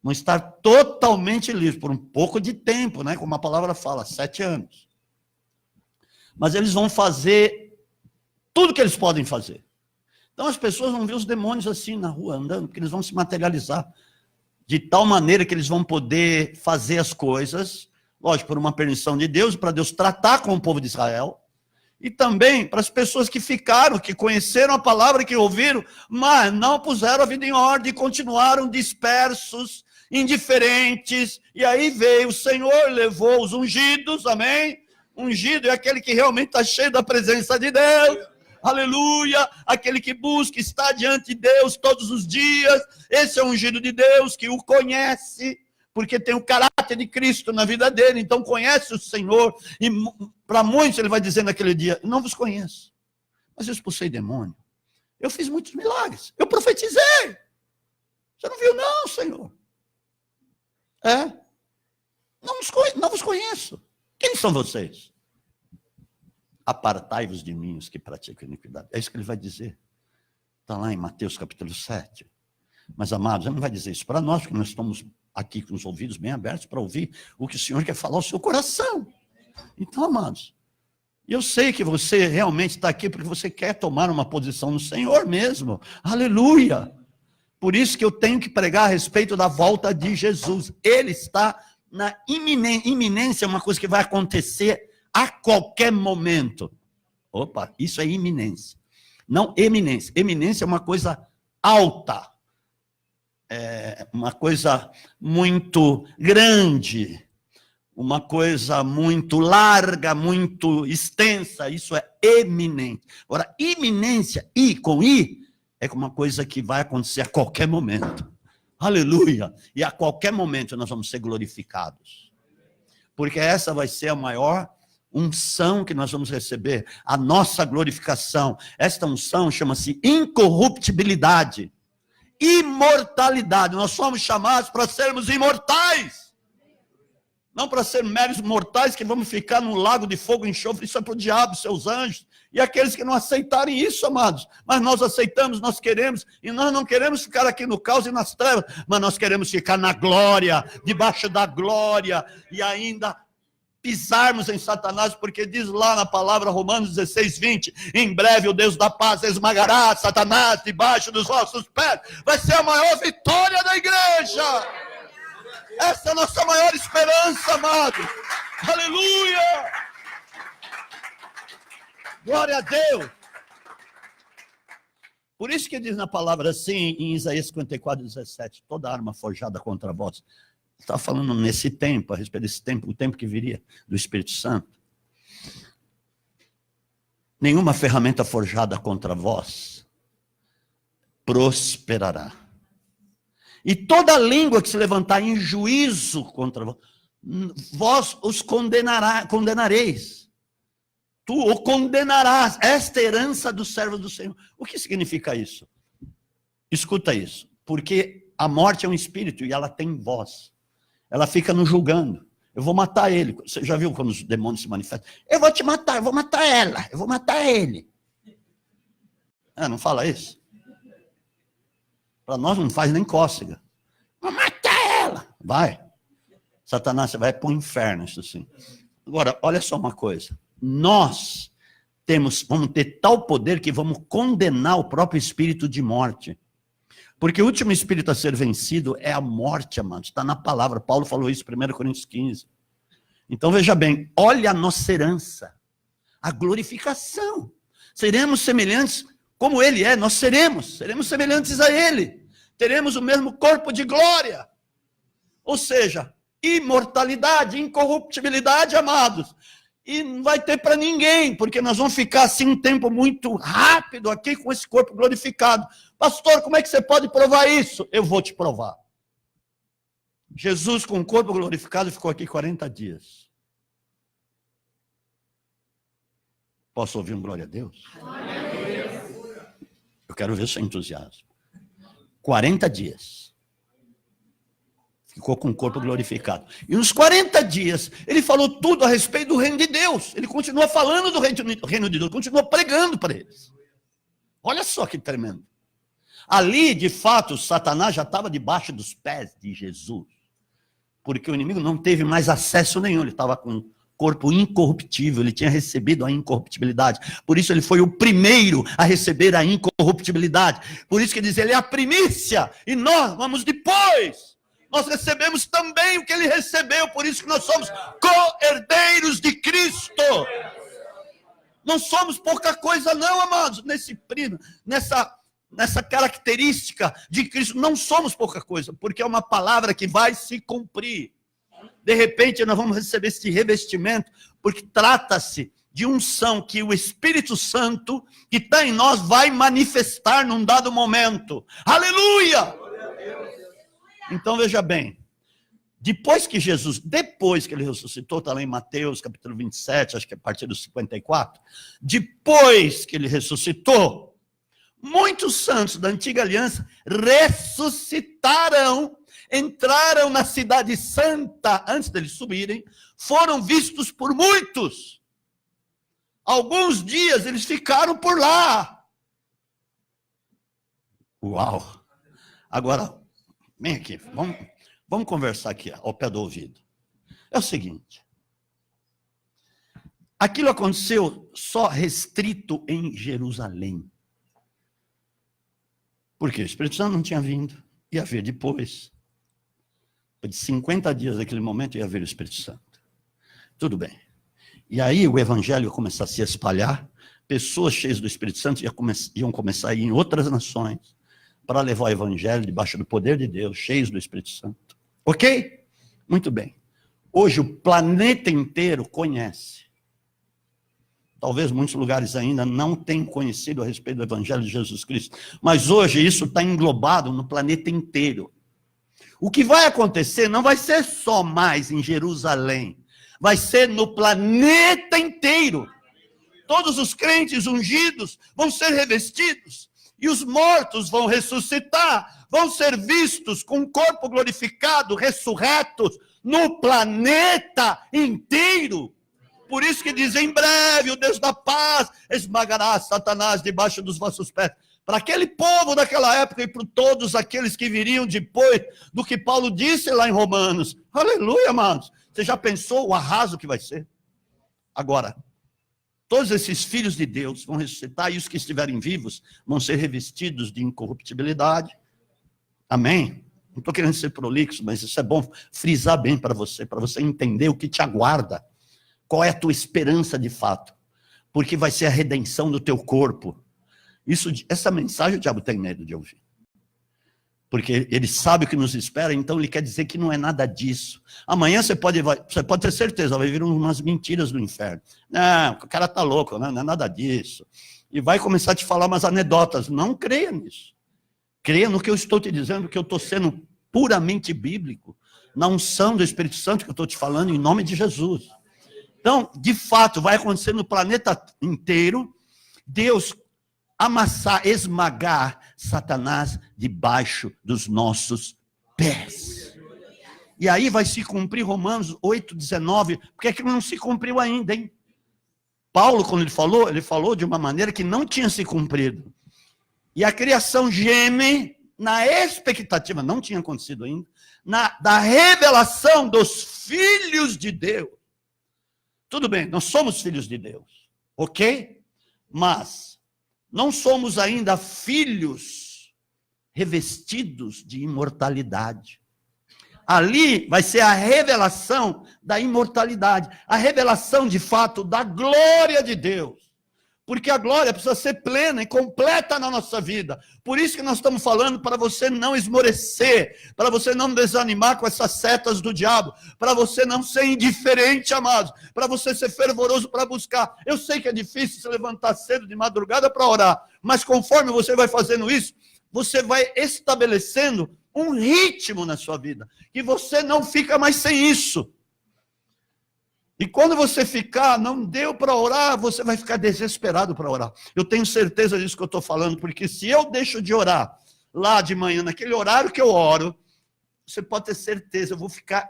Speaker 1: Vão estar totalmente livres, por um pouco de tempo, né? Como a palavra fala, 7 anos. Mas eles vão fazer tudo que eles podem fazer. Então as pessoas vão ver os demônios assim na rua, andando, porque eles vão se materializar de tal maneira que eles vão poder fazer as coisas, lógico, por uma permissão de Deus, para Deus tratar com o povo de Israel, e também para as pessoas que ficaram, que conheceram a palavra, que ouviram, mas não puseram a vida em ordem, continuaram dispersos, indiferentes, e aí veio o Senhor, levou os ungidos, amém? Ungido é aquele que realmente está cheio da presença de Deus, aleluia, aquele que busca, está diante de Deus todos os dias, esse é o ungido de Deus, que o conhece, porque tem o caráter de Cristo na vida dele, então conhece o Senhor, e para muitos ele vai dizer naquele dia, não vos conheço, mas eu expulsei demônio, eu fiz muitos milagres, eu profetizei, você não viu não, Senhor? Não vos conheço. Quem são vocês? Apartai-vos de mim, os que praticam iniquidade. É isso que ele vai dizer. Está lá em Mateus capítulo 7. Mas, amados, ele não vai dizer isso para nós, porque nós estamos aqui com os ouvidos bem abertos para ouvir o que o Senhor quer falar ao seu coração. Então, amados, eu sei que você realmente está aqui porque você quer tomar uma posição no Senhor mesmo. Aleluia! Por isso que eu tenho que pregar a respeito da volta de Jesus. Ele está na iminência, uma coisa que vai acontecer a qualquer momento. Opa, isso é iminência. Não eminência. Eminência é uma coisa alta. É uma coisa muito grande. Uma coisa muito larga, muito extensa. Isso é eminente. Agora, iminência, com I, é uma coisa que vai acontecer a qualquer momento. Aleluia! E a qualquer momento nós vamos ser glorificados. Porque essa vai ser a maior unção que nós vamos receber, a nossa glorificação. Esta unção chama-se incorruptibilidade, imortalidade. Nós somos chamados para sermos imortais. Não para ser meros mortais que vamos ficar num lago de fogo e enxofre. Isso é para o diabo, seus anjos. E aqueles que não aceitarem isso, amados. Mas nós aceitamos, nós queremos. E nós não queremos ficar aqui no caos e nas trevas. Mas nós queremos ficar na glória, debaixo da glória. E ainda pisarmos em Satanás. Porque diz lá na palavra Romanos 16, 20. Em breve o Deus da paz esmagará Satanás debaixo dos vossos pés. Vai ser a maior vitória da igreja. Essa é a nossa maior esperança, amado. Aleluia! Glória a Deus! Por isso que diz na palavra assim, em Isaías 54, 17, toda arma forjada contra vós. Está falando nesse tempo, a respeito desse tempo, o tempo que viria do Espírito Santo. Nenhuma ferramenta forjada contra vós prosperará. E toda língua que se levantar em juízo contra vós, vós os condenareis. Tu o condenarás. Esta herança dos servos do Senhor. O que significa isso? Escuta isso. Porque a morte é um espírito e ela tem voz. Ela fica nos julgando. Eu vou matar ele. Você já viu quando os demônios se manifestam? Eu vou te matar, eu vou matar ela, eu vou matar ele. Não fala isso? Para nós não faz nem cócega. Vou matar ela. Vai. Satanás, você vai para o inferno, isso sim. Agora, olha só uma coisa. Nós vamos ter tal poder que vamos condenar o próprio espírito de morte. Porque o último espírito a ser vencido é a morte, amados. Está na palavra. Paulo falou isso em 1 Coríntios 15. Então, veja bem. Olha a nossa herança. A glorificação. Seremos semelhantes como ele é, nós seremos semelhantes a ele, teremos o mesmo corpo de glória, ou seja, imortalidade, incorruptibilidade, amados, e não vai ter para ninguém, porque nós vamos ficar assim um tempo muito rápido aqui com esse corpo glorificado. Pastor, como é que você pode provar isso? Eu vou te provar. Jesus com o corpo glorificado ficou aqui 40 dias. Posso ouvir um glória a Deus? Glória a Deus. Eu quero ver o seu entusiasmo. 40 dias. Ficou com o corpo glorificado. E nos 40 dias, ele falou tudo a respeito do reino de Deus. Ele continua falando do reino de Deus, continua pregando para eles. Olha só que tremendo. Ali, de fato, Satanás já estava debaixo dos pés de Jesus. Porque o inimigo não teve mais acesso nenhum, ele estava com um corpo incorruptível, ele tinha recebido a incorruptibilidade. Por isso ele foi o primeiro a receber a incorruptibilidade. Por isso que diz, ele é a primícia, e nós vamos depois. Nós recebemos também o que ele recebeu, por isso que nós somos co-herdeiros de Cristo. Não somos pouca coisa não, amados, nessa característica de Cristo. Não somos pouca coisa, porque é uma palavra que vai se cumprir. De repente nós vamos receber esse revestimento, porque trata-se de unção que o Espírito Santo que está em nós vai manifestar num dado momento. Aleluia! Então veja bem, depois que ele ressuscitou, está lá em Mateus capítulo 27, acho que é a partir do 54, depois que ele ressuscitou, muitos santos da antiga aliança ressuscitaram, entraram na cidade santa, antes deles subirem, foram vistos por muitos. Alguns dias eles ficaram por lá. Uau! Agora, vem aqui, vamos conversar aqui, ao pé do ouvido. É o seguinte, aquilo aconteceu só restrito em Jerusalém. Porque o Espírito Santo não tinha vindo, ia vir depois. Depois de 50 dias daquele momento ia vir o Espírito Santo. Tudo bem. E aí o evangelho ia começar a se espalhar, pessoas cheias do Espírito Santo iam começar a ir em outras nações para levar o evangelho debaixo do poder de Deus, cheios do Espírito Santo. Ok? Muito bem. Hoje o planeta inteiro conhece. Talvez muitos lugares ainda não tenham conhecido a respeito do evangelho de Jesus Cristo, mas hoje isso está englobado no planeta inteiro. O que vai acontecer não vai ser só mais em Jerusalém, vai ser no planeta inteiro. Todos os crentes ungidos vão ser revestidos, e os mortos vão ressuscitar, vão ser vistos com o corpo glorificado, ressurretos, no planeta inteiro. Por isso que diz, em breve o Deus da paz esmagará Satanás debaixo dos vossos pés. Para aquele povo daquela época e para todos aqueles que viriam depois do que Paulo disse lá em Romanos. Aleluia, amados. Você já pensou o arraso que vai ser? Agora, todos esses filhos de Deus vão ressuscitar e os que estiverem vivos vão ser revestidos de incorruptibilidade. Amém? Não estou querendo ser prolixo, mas isso é bom frisar bem para você entender o que te aguarda. Qual é a tua esperança de fato? Porque vai ser a redenção do teu corpo. Essa mensagem o diabo tem medo de ouvir. Porque ele sabe o que nos espera, então ele quer dizer que não é nada disso. Amanhã você pode ter certeza, vai vir umas mentiras do inferno. Não, o cara está louco, não é nada disso. E vai começar a te falar umas anedotas. Não creia nisso. Creia no que eu estou te dizendo, que eu estou sendo puramente bíblico, na unção do Espírito Santo que eu estou te falando, em nome de Jesus. Então, de fato, vai acontecer no planeta inteiro, Deus amassar, esmagar Satanás debaixo dos nossos pés. E aí vai se cumprir Romanos 8:19, porque é que não se cumpriu ainda, hein? Paulo, quando ele falou de uma maneira que não tinha se cumprido. E a criação geme na expectativa, não tinha acontecido ainda, da revelação dos filhos de Deus. Tudo bem, nós somos filhos de Deus, ok? Mas não somos ainda filhos revestidos de imortalidade. Ali vai ser a revelação da imortalidade, a revelação de fato da glória de Deus. Porque a glória precisa ser plena e completa na nossa vida. Por isso que nós estamos falando para você não esmorecer, para você não desanimar com essas setas do diabo, para você não ser indiferente, amados, para você ser fervoroso para buscar. Eu sei que é difícil se levantar cedo de madrugada para orar, mas conforme você vai fazendo isso, você vai estabelecendo um ritmo na sua vida, que você não fica mais sem isso. E quando você ficar, não deu para orar, você vai ficar desesperado para orar. Eu tenho certeza disso que eu estou falando, porque se eu deixo de orar lá de manhã, naquele horário que eu oro, você pode ter certeza, eu vou ficar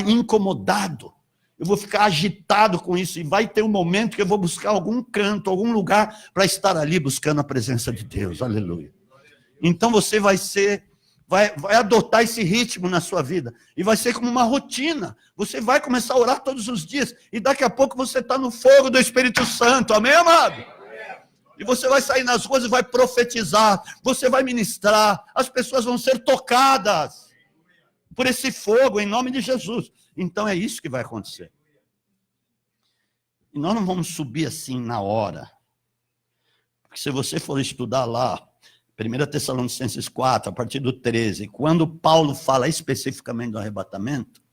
Speaker 1: incomodado, eu vou ficar agitado com isso, e vai ter um momento que eu vou buscar algum canto, algum lugar, para estar ali buscando a presença de Deus, aleluia. Então você vai adotar esse ritmo na sua vida. E vai ser como uma rotina. Você vai começar a orar todos os dias. E daqui a pouco você está no fogo do Espírito Santo. Amém, amado? E você vai sair nas ruas e vai profetizar. Você vai ministrar. As pessoas vão ser tocadas por esse fogo, em nome de Jesus. Então é isso que vai acontecer. E nós não vamos subir assim na hora. Porque se você for estudar lá, 1 Tessalonicenses 4, a partir do 13, quando Paulo fala especificamente do arrebatamento,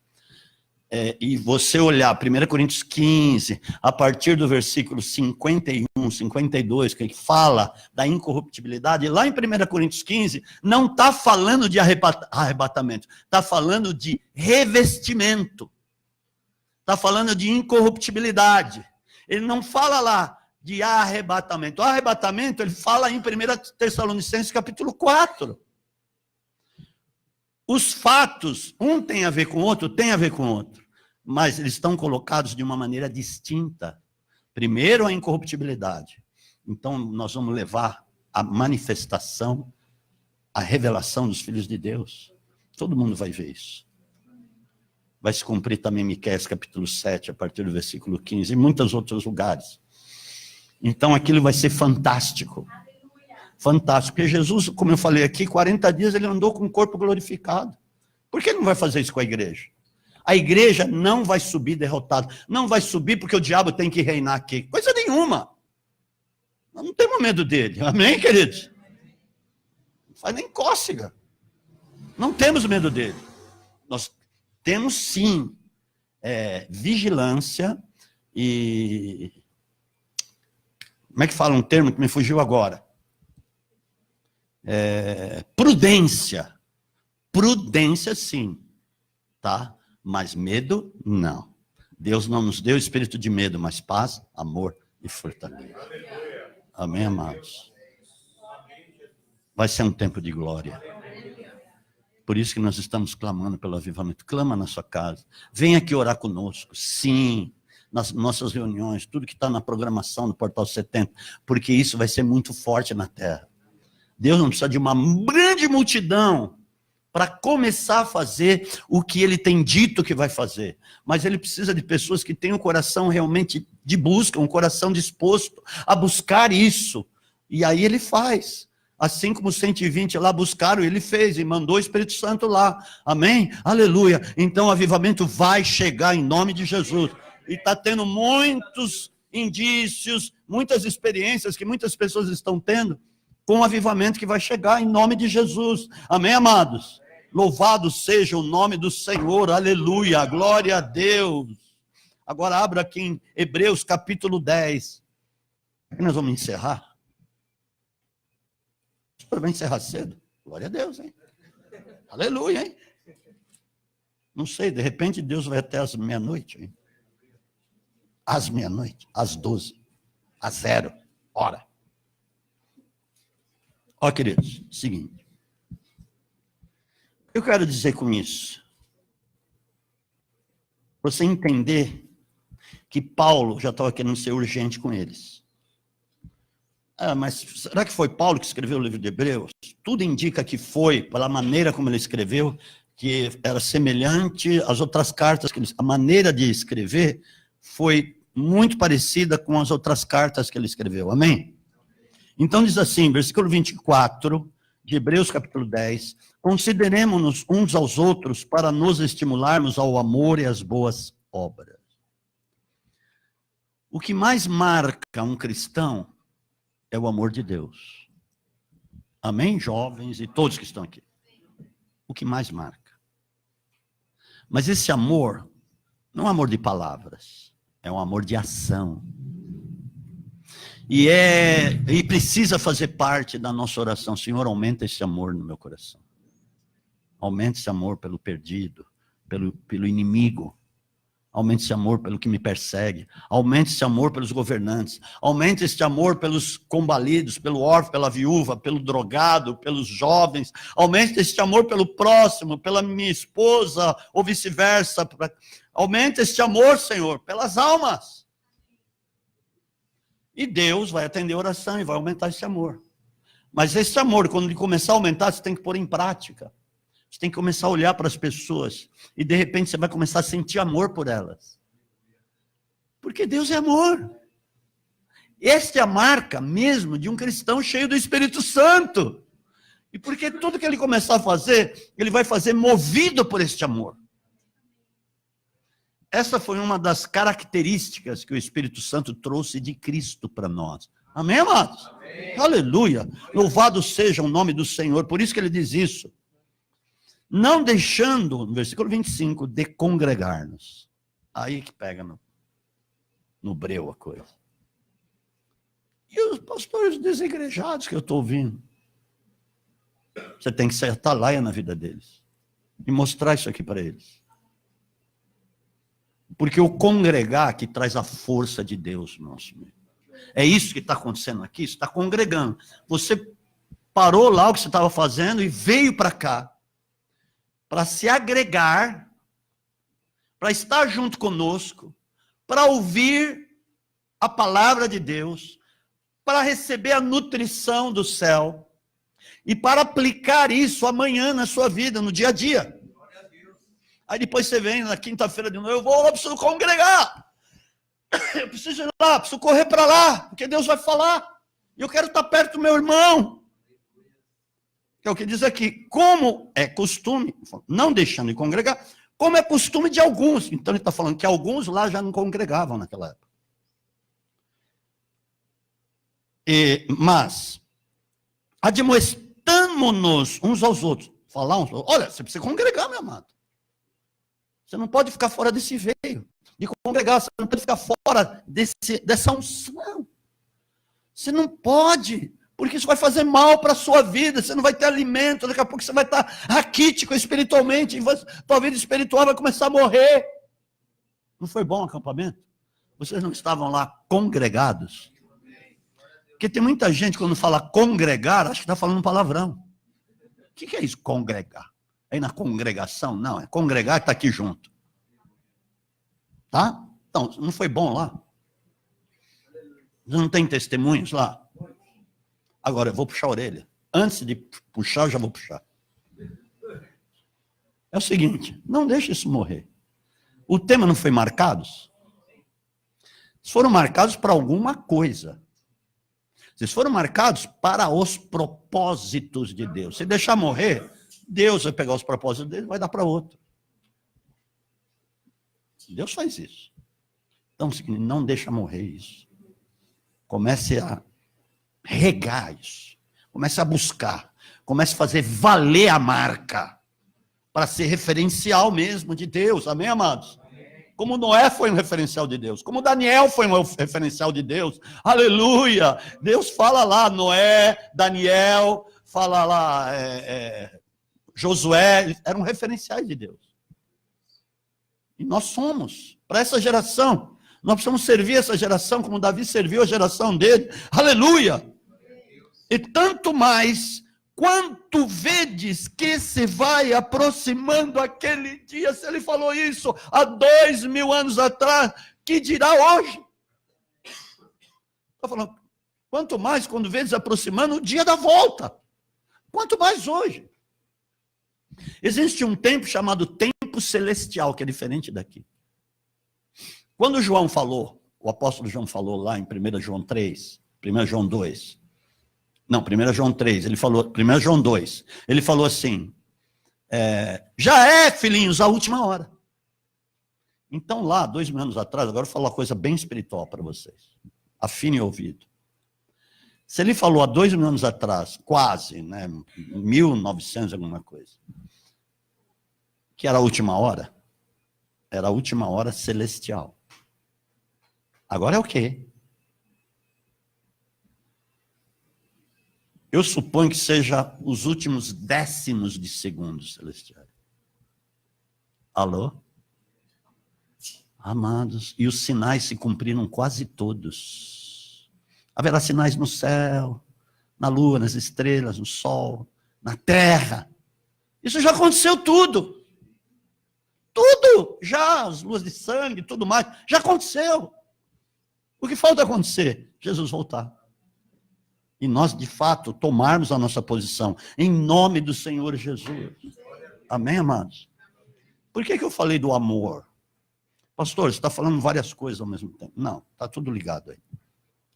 Speaker 1: e você olhar 1 Coríntios 15, a partir do versículo 51, 52, que fala da incorruptibilidade, lá em 1 Coríntios 15, não está falando de arrebatamento, está falando de revestimento, está falando de incorruptibilidade. Ele não fala lá de arrebatamento. O arrebatamento, ele fala em 1 Tessalonicenses capítulo 4. Os fatos, um tem a ver com o outro, tem a ver com o outro, mas eles estão colocados de uma maneira distinta. Primeiro, a incorruptibilidade. Então, nós vamos levar a manifestação, a revelação dos filhos de Deus. Todo mundo vai ver isso. Vai se cumprir também Miqueias capítulo 7, a partir do versículo 15, e muitos outros lugares. Então, aquilo vai ser fantástico. Fantástico. Porque Jesus, como eu falei aqui, 40 dias ele andou com o corpo glorificado. Por que não vai fazer isso com a igreja? A igreja não vai subir derrotada. Não vai subir porque o diabo tem que reinar aqui. Coisa nenhuma. Nós não temos medo dele. Amém, queridos? Não faz nem cócega. Não temos medo dele. Nós temos, sim, vigilância e... Como é que fala um termo que me fugiu agora? Prudência. Prudência, sim. Tá? Mas medo, não. Deus não nos deu espírito de medo, mas paz, amor e fortaleza. Amém, amados? Vai ser um tempo de glória. Por isso que nós estamos clamando pelo avivamento. Clama na sua casa. Vem aqui orar conosco. Sim. Nas nossas reuniões, tudo que está na programação do Portal 70, porque isso vai ser muito forte na terra. Deus não precisa de uma grande multidão para começar a fazer o que ele tem dito que vai fazer, mas ele precisa de pessoas que tenham um coração realmente de busca, um coração disposto a buscar isso, e aí ele faz. Assim como os 120 lá buscaram, ele fez e mandou o Espírito Santo lá, amém? Aleluia. Então o avivamento vai chegar em nome de Jesus. E está tendo muitos indícios, muitas experiências que muitas pessoas estão tendo com o avivamento que vai chegar em nome de Jesus. Amém, amados? Louvado seja o nome do Senhor, aleluia, glória a Deus. Agora abra aqui em Hebreus capítulo 10. Nós vamos encerrar. Vai encerrar cedo? Glória a Deus, hein? Aleluia, hein? Não sei, de repente Deus vai até as meia-noite, hein? Às meia-noite, às 12, às 0 hora. Ó, queridos, seguinte. Eu quero dizer com isso, você entender que Paulo já estava querendo ser urgente com eles. Mas será que foi Paulo que escreveu o livro de Hebreus? Tudo indica que foi, pela maneira como ele escreveu, que era semelhante às outras cartas, a maneira de escrever foi muito parecida com as outras cartas que ele escreveu, amém? Então diz assim, versículo 24 de Hebreus capítulo 10, consideremos-nos uns aos outros para nos estimularmos ao amor e às boas obras. O que mais marca um cristão é o amor de Deus. Amém, jovens e todos que estão aqui? O que mais marca. Mas esse amor não é um amor de palavras. É um amor de ação. E precisa fazer parte da nossa oração. Senhor, aumenta esse amor no meu coração. Aumenta esse amor pelo perdido, pelo inimigo. Aumenta esse amor pelo que me persegue. Aumenta esse amor pelos governantes. Aumenta esse amor pelos combalidos, pelo órfão, pela viúva, pelo drogado, pelos jovens. Aumenta esse amor pelo próximo, pela minha esposa, ou vice-versa. Aumenta esse amor, Senhor, pelas almas. E Deus vai atender a oração e vai aumentar esse amor. Mas esse amor, quando ele começar a aumentar, você tem que pôr em prática. Você tem que começar a olhar para as pessoas. E de repente você vai começar a sentir amor por elas. Porque Deus é amor. Esta é a marca mesmo de um cristão cheio do Espírito Santo. E porque tudo que ele começar a fazer, ele vai fazer movido por este amor. Essa foi uma das características que o Espírito Santo trouxe de Cristo para nós. Amém, amados? Amém. Aleluia. Louvado seja o nome do Senhor. Por isso que ele diz isso. Não deixando, no versículo 25, de congregar-nos. Aí que pega no breu a coisa. E os pastores desigrejados que eu estou ouvindo? Você tem que ser atalaia na vida deles. E mostrar isso aqui para eles. Porque o congregar que traz a força de Deus, nosso amigo. É isso que está acontecendo aqui, você está congregando. Você parou lá o que você estava fazendo e veio para cá. Para se agregar, para estar junto conosco, para ouvir a palavra de Deus, para receber a nutrição do céu e para aplicar isso amanhã na sua vida, no dia a dia. Aí depois você vem na quinta-feira de novo, eu preciso congregar. Eu preciso ir lá, preciso correr para lá, porque Deus vai falar. E eu quero estar perto do meu irmão. Que é o que diz aqui, como é costume, não deixando de congregar, como é costume de alguns. Então ele está falando que alguns lá já não congregavam naquela época. Mas, admoestamo-nos uns aos outros. Falar uns, olha, você precisa congregar, meu amado. Você não pode ficar fora desse veio de congregar, você não pode ficar fora dessa unção. Você não pode, porque isso vai fazer mal para a sua vida, você não vai ter alimento, daqui a pouco você vai estar raquítico espiritualmente, e tua vida espiritual vai começar a morrer. Não foi bom o acampamento? Vocês não estavam lá congregados? Porque tem muita gente, quando fala congregar, acha que está falando palavrão. O que é isso, congregar? Aí na congregação? Não, é congregar e estar aqui junto. Tá? Então, não foi bom lá? Não tem testemunhos lá? Agora, eu vou puxar a orelha. Antes de puxar, eu já vou puxar. É o seguinte, não deixe isso morrer. O tema não foi marcados? Eles foram marcados para alguma coisa. Vocês foram marcados para os propósitos de Deus. Se deixar morrer, Deus vai pegar os propósitos dele e vai dar para outro. Deus faz isso. Então, não deixa morrer isso. Comece a regar isso. Comece a buscar. Comece a fazer valer a marca. Para ser referencial mesmo de Deus. Amém, amados? Como Noé foi um referencial de Deus. Como Daniel foi um referencial de Deus. Aleluia! Deus fala lá, Noé, Daniel, fala lá, Josué, eram referenciais de Deus. E nós somos, para essa geração, nós precisamos servir essa geração como Davi serviu a geração dele. Aleluia! E tanto mais, quanto vedes que se vai aproximando aquele dia, se ele falou isso há 2000 anos atrás, que dirá hoje? Está falando, quanto mais quando vedes aproximando o dia da volta, quanto mais hoje. Existe um tempo chamado tempo celestial, que é diferente daqui. Quando João falou, o apóstolo João falou lá em 1 João 3, 1 João 2, não, 1 João 3, ele falou, 1 João 2, ele falou assim, já é, filhinhos, a última hora. Então lá, 2000 anos atrás, agora eu vou falar uma coisa bem espiritual para vocês, afine o ouvido. Se ele falou há 2000 anos atrás, quase, né, 1900 alguma coisa, que era a última hora celestial. Agora é o quê? Eu suponho que seja os últimos décimos de segundo celestial. Alô? Amados, e os sinais se cumpriram quase todos. Haverá sinais no céu, na lua, nas estrelas, no sol, na terra. Isso já aconteceu tudo. Tudo, já, as luas de sangue, tudo mais, já aconteceu. O que falta acontecer? Jesus voltar. E nós, de fato, tomarmos a nossa posição, em nome do Senhor Jesus. Amém, amados? Por que eu falei do amor? Pastor, você está falando várias coisas ao mesmo tempo. Não, está tudo ligado aí.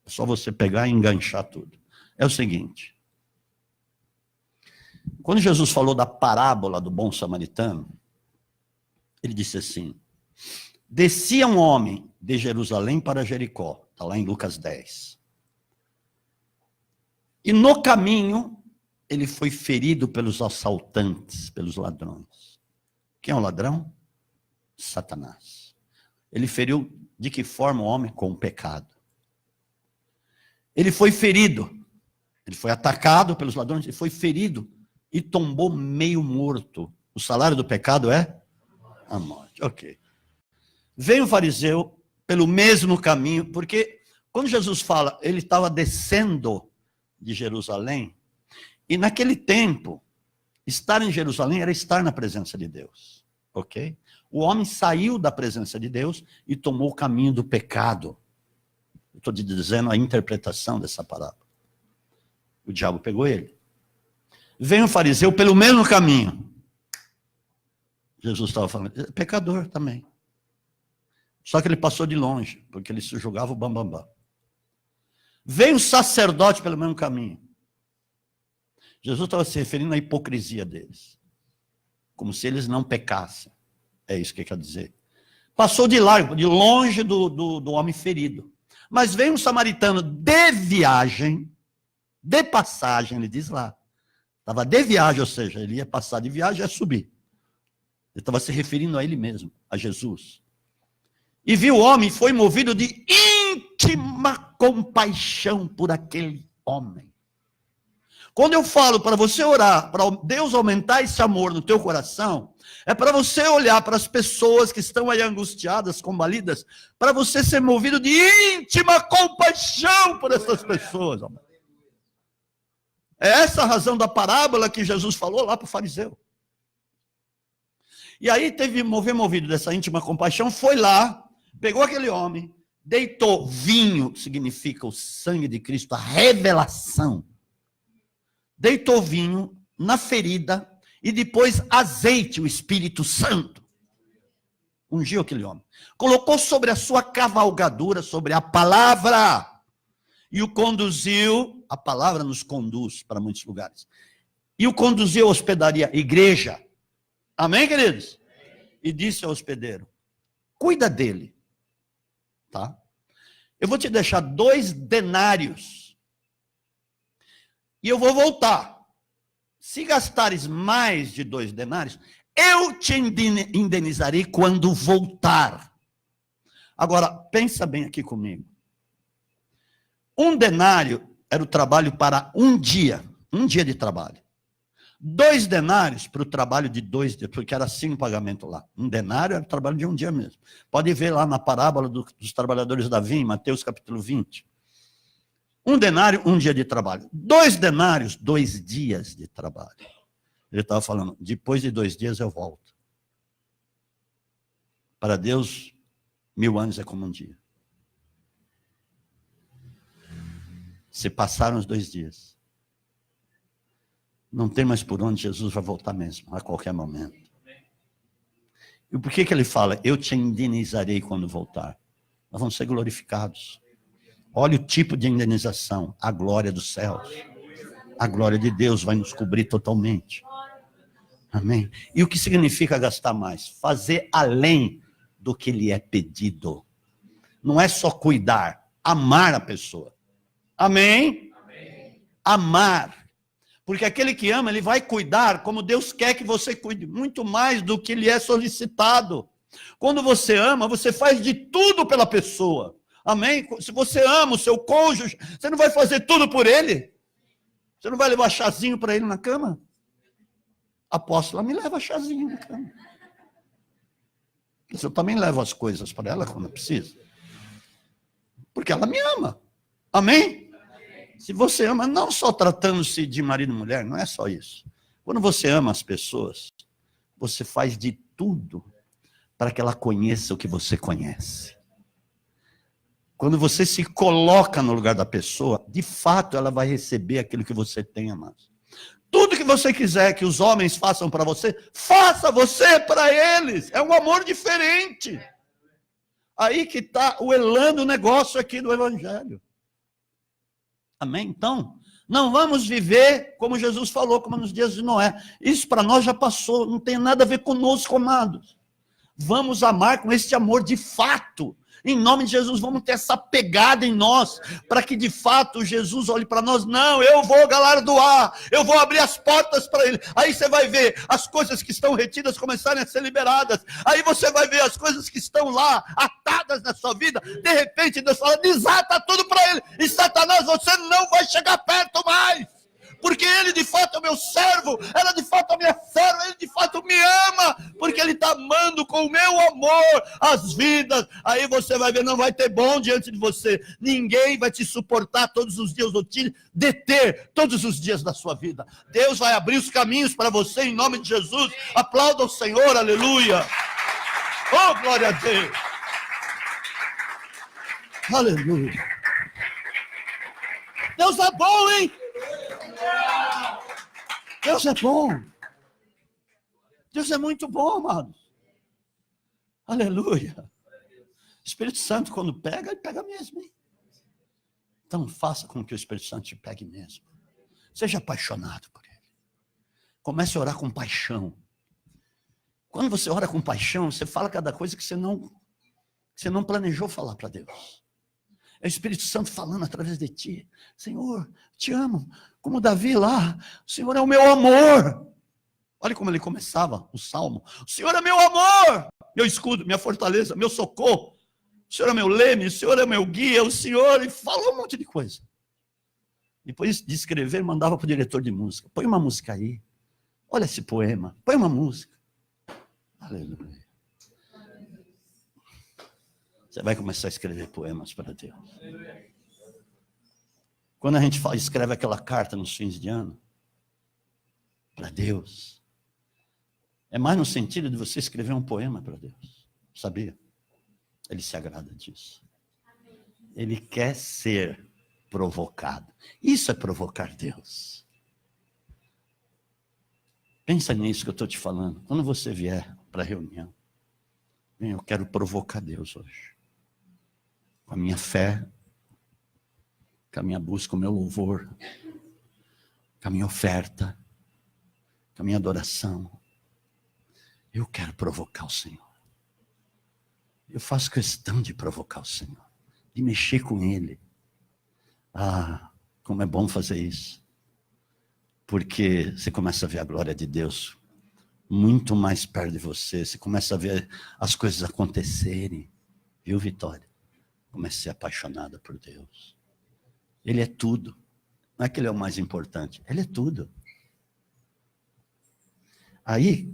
Speaker 1: É só você pegar e enganchar tudo. É o seguinte. Quando Jesus falou da parábola do bom samaritano, ele disse assim: descia um homem de Jerusalém para Jericó. Está lá em Lucas 10. E no caminho, ele foi ferido pelos assaltantes, pelos ladrões. Quem é o ladrão? Satanás. Ele feriu de que forma o homem? Com o pecado. Ele foi ferido. Ele foi atacado pelos ladrões, ele foi ferido e tombou meio morto. O salário do pecado é a morte. Ok. Veio o fariseu pelo mesmo caminho, porque quando Jesus fala, ele estava descendo de Jerusalém, e naquele tempo, estar em Jerusalém era estar na presença de Deus. Ok? O homem saiu da presença de Deus e tomou o caminho do pecado. Estou te dizendo a interpretação dessa parábola. O diabo pegou ele. Vem o fariseu pelo mesmo caminho. Jesus estava falando, pecador também. Só que ele passou de longe, porque ele se julgava o bambambam. Vem o sacerdote pelo mesmo caminho. Jesus estava se referindo à hipocrisia deles. Como se eles não pecassem. É isso que quer dizer. Passou de largo, de longe do homem ferido. Mas vem um samaritano de viagem, de passagem, ele diz lá. Estava de viagem, ou seja, ele ia passar de viagem e ia subir. Ele estava se referindo a ele mesmo, a Jesus. E viu o homem, foi movido de íntima compaixão por aquele homem. Quando eu falo para você orar, para Deus aumentar esse amor no teu coração, é para você olhar para as pessoas que estão aí angustiadas, combalidas, para você ser movido de íntima compaixão por essas pessoas. É essa a razão da parábola que Jesus falou lá para o fariseu. E aí teve movido dessa íntima compaixão, foi lá, pegou aquele homem, deitou vinho, significa o sangue de Cristo, a revelação. Deitou vinho na ferida e depois azeite, o Espírito Santo. Ungiu aquele homem. Colocou sobre a sua cavalgadura, sobre a palavra, e o conduziu, a palavra nos conduz para muitos lugares, e o conduziu à hospedaria, igreja. Amém, queridos? E disse ao hospedeiro, cuida dele, tá? Eu vou te deixar 2 denários, e eu vou voltar. Se gastares mais de 2 denários, eu te indenizarei quando voltar. Agora, pensa bem aqui comigo. 1 denário era o trabalho para um dia de trabalho. 2 denários para o trabalho de 2 dias, porque era assim o pagamento lá. 1 denário era o trabalho de um dia mesmo. Pode ver lá na parábola dos trabalhadores da vinha, Mateus capítulo 20. 1 denário, 1 dia de trabalho. 2 denários, 2 dias de trabalho. Ele estava falando, depois de 2 dias eu volto. Para Deus, 1000 anos é como um dia. Se passaram os 2 dias. Não tem mais por onde, Jesus vai voltar mesmo, a qualquer momento. E por que ele fala, eu te indenizarei quando voltar? Nós vamos ser glorificados. Olha o tipo de indenização, a glória dos céus. A glória de Deus vai nos cobrir totalmente. Amém? E o que significa gastar mais? Fazer além do que lhe é pedido. Não é só cuidar, amar a pessoa. Amém? Amém. Amar. Porque aquele que ama, ele vai cuidar como Deus quer que você cuide, muito mais do que lhe é solicitado. Quando você ama, você faz de tudo pela pessoa. Amém? Se você ama o seu cônjuge, você não vai fazer tudo por ele? Você não vai levar chazinho para ele na cama? Apóstola, me leva chazinho na cama. Eu também levo as coisas para ela quando precisa. Porque ela me ama. Amém? Se você ama, não só tratando-se de marido e mulher, não é só isso. Quando você ama as pessoas, você faz de tudo para que ela conheça o que você conhece. Quando você se coloca no lugar da pessoa, de fato ela vai receber aquilo que você tem, amados. Tudo que você quiser que os homens façam para você, faça você para eles. É um amor diferente. Aí que está o elando negócio aqui do Evangelho. Amém? Então, não vamos viver como Jesus falou, como nos dias de Noé. Isso para nós já passou, não tem nada a ver conosco, amados. Vamos amar com este amor de fato. Em nome de Jesus, vamos ter essa pegada em nós, para que de fato Jesus olhe para nós. Não, eu vou galardoar, eu vou abrir as portas para ele. Aí você vai ver as coisas que estão retidas começarem a ser liberadas. Aí você vai ver as coisas que estão lá, atadas na sua vida. De repente Deus fala, desata tudo para ele. E Satanás, você não vai chegar perto mais. Porque ele de fato é o meu servo, ela de fato é a minha serva, ele de fato me ama, porque ele está amando com o meu amor as vidas. Aí você vai ver, não vai ter bom diante de você, ninguém vai te suportar todos os dias, ou te deter todos os dias da sua vida. Deus vai abrir os caminhos para você em nome de Jesus. Aplauda o Senhor, aleluia. Oh, glória a Deus. Aleluia. Deus é bom, hein? Deus é bom. Deus é muito bom, amados. Aleluia. O Espírito Santo, quando pega, ele pega mesmo, hein? Então, faça com que o Espírito Santo te pegue mesmo. Seja apaixonado por ele. Comece a orar com paixão. Quando você ora com paixão, você fala cada coisa que você não planejou falar para Deus. É o Espírito Santo falando através de ti. Senhor, te amo. Como Davi lá, o Senhor é o meu amor. Olha como ele começava o salmo. O Senhor é meu amor, meu escudo, minha fortaleza, meu socorro. O Senhor é meu leme, o Senhor é meu guia, o Senhor... E falou um monte de coisa. Depois de escrever, mandava para o diretor de música. Põe uma música aí. Olha esse poema. Põe uma música. Aleluia. Você vai começar a escrever poemas para Deus. Quando a gente escreve aquela carta nos fins de ano, para Deus, é mais no sentido de você escrever um poema para Deus. Sabia? Ele se agrada disso. Ele quer ser provocado. Isso é provocar Deus. Pensa nisso que eu estou te falando. Quando você vier para a reunião, eu quero provocar Deus hoje. Com a minha fé, com a minha busca, com o meu louvor, com a minha oferta, com a minha adoração. Eu quero provocar o Senhor. Eu faço questão de provocar o Senhor, de mexer com Ele. Ah, como é bom fazer isso. Porque você começa a ver a glória de Deus muito mais perto de você. Você começa a ver as coisas acontecerem. Viu, Vitória? Comece a ser apaixonada por Deus. Ele é tudo. Não é que ele é o mais importante. Ele é tudo. Aí,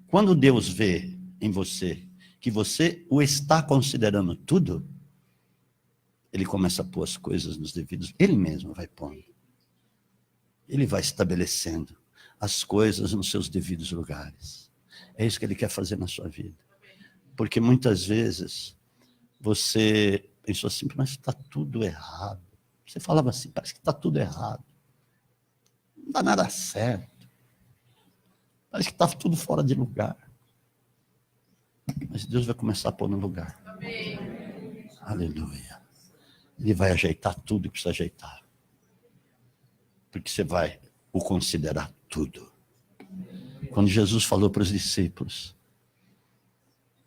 Speaker 1: quando Deus vê em você que você o está considerando tudo, ele começa a pôr as coisas nos devidos. Ele mesmo vai pondo. Ele vai estabelecendo as coisas nos seus devidos lugares. É isso que ele quer fazer na sua vida. Porque muitas vezes você pensou assim, mas está tudo errado. Você falava assim, parece que está tudo errado. Não dá nada certo. Parece que está tudo fora de lugar. Mas Deus vai começar a pôr no lugar. Amém. Aleluia. Ele vai ajeitar tudo que precisa ajeitar. Porque você vai o considerar tudo. Quando Jesus falou para os discípulos,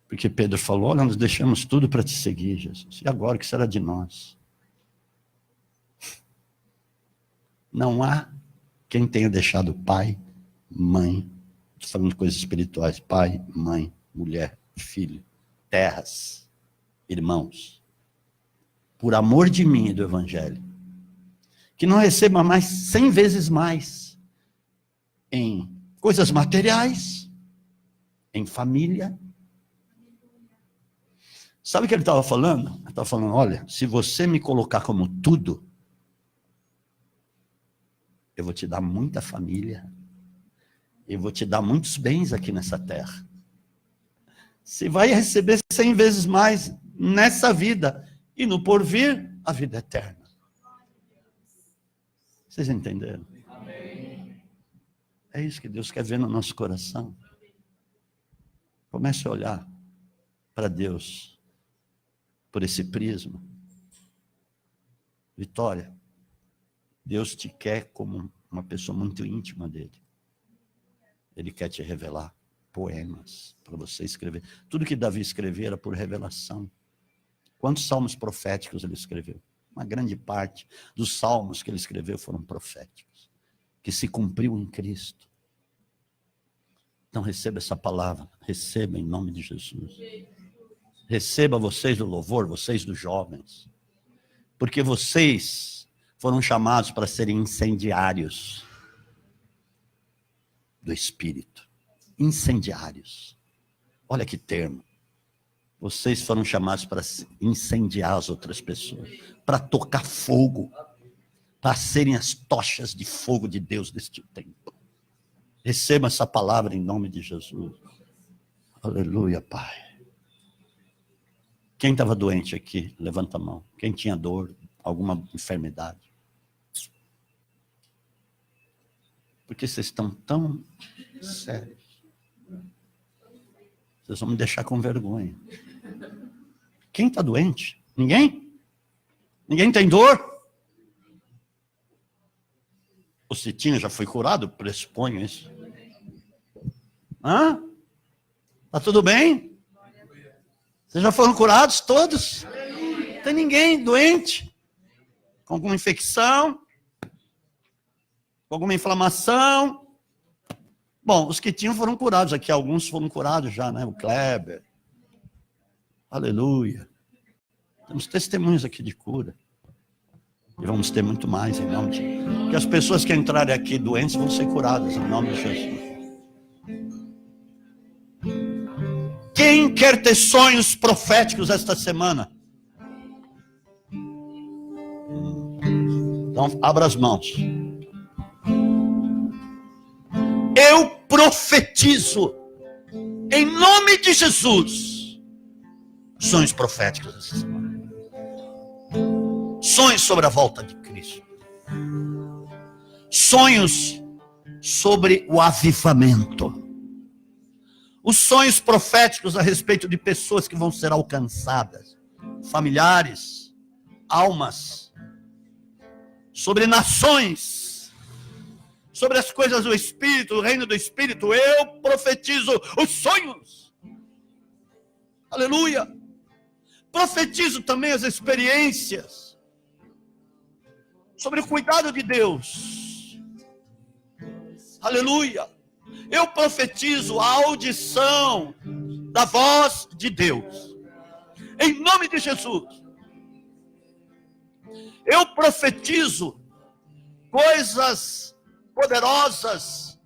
Speaker 1: porque Pedro falou, olha, nós deixamos tudo para te seguir, Jesus. E agora, o que será de nós? Não há quem tenha deixado pai, mãe, estou falando de coisas espirituais, pai, mãe, mulher, filho, terras, irmãos, por amor de mim e do Evangelho, que não receba mais 100 vezes mais em coisas materiais, em família. Sabe o que ele estava falando? Ele estava falando, olha, se você me colocar como tudo, eu vou te dar muita família, eu vou te dar muitos bens aqui nessa terra. Você vai receber 100 vezes mais nessa vida e no porvir, a vida eterna. Vocês entenderam? É isso que Deus quer ver no nosso coração. Comece a olhar para Deus por esse prisma. Vitória, Deus te quer como uma pessoa muito íntima dele. Ele quer te revelar poemas para você escrever. Tudo que Davi escreveu era por revelação. Quantos salmos proféticos ele escreveu? Uma grande parte dos salmos que ele escreveu foram proféticos, que se cumpriu em Cristo. Então receba essa palavra, receba em nome de Jesus. Receba vocês do louvor, vocês dos jovens, porque vocês foram chamados para serem incendiários do Espírito. Incendiários. Olha que termo. Vocês foram chamados para incendiar as outras pessoas, para tocar fogo, para serem as tochas de fogo de Deus deste tempo. Receba essa palavra em nome de Jesus. Aleluia, Pai. Quem estava doente aqui? Levanta a mão. Quem tinha dor, alguma enfermidade? Porque vocês estão tão sérios. Vocês vão me deixar com vergonha. Quem está doente? Ninguém? Ninguém tem dor? O Citinho já foi curado? Pressuponho isso. Hã? Está tudo bem? Vocês já foram curados todos? Não tem ninguém doente? Com alguma infecção? Com alguma inflamação? Bom, os que tinham foram curados aqui. Alguns foram curados já, né? O Kleber. Aleluia. Temos testemunhos aqui de cura. E vamos ter muito mais em nome de Jesus. Que as pessoas que entrarem aqui doentes vão ser curadas em nome de Jesus. Quem quer ter sonhos proféticos esta semana? Então, abra as mãos. Eu profetizo, em nome de Jesus, sonhos proféticos esta semana. Sonhos sobre a volta de Cristo. Sonhos sobre o avivamento. Os sonhos proféticos a respeito de pessoas que vão ser alcançadas. Familiares, almas. Sobre nações. Sobre as coisas do Espírito, o reino do Espírito. Eu profetizo os sonhos. Aleluia. Profetizo também as experiências. Sobre o cuidado de Deus. Aleluia. Eu profetizo a audição da voz de Deus. Em nome de Jesus. Eu profetizo coisas poderosas,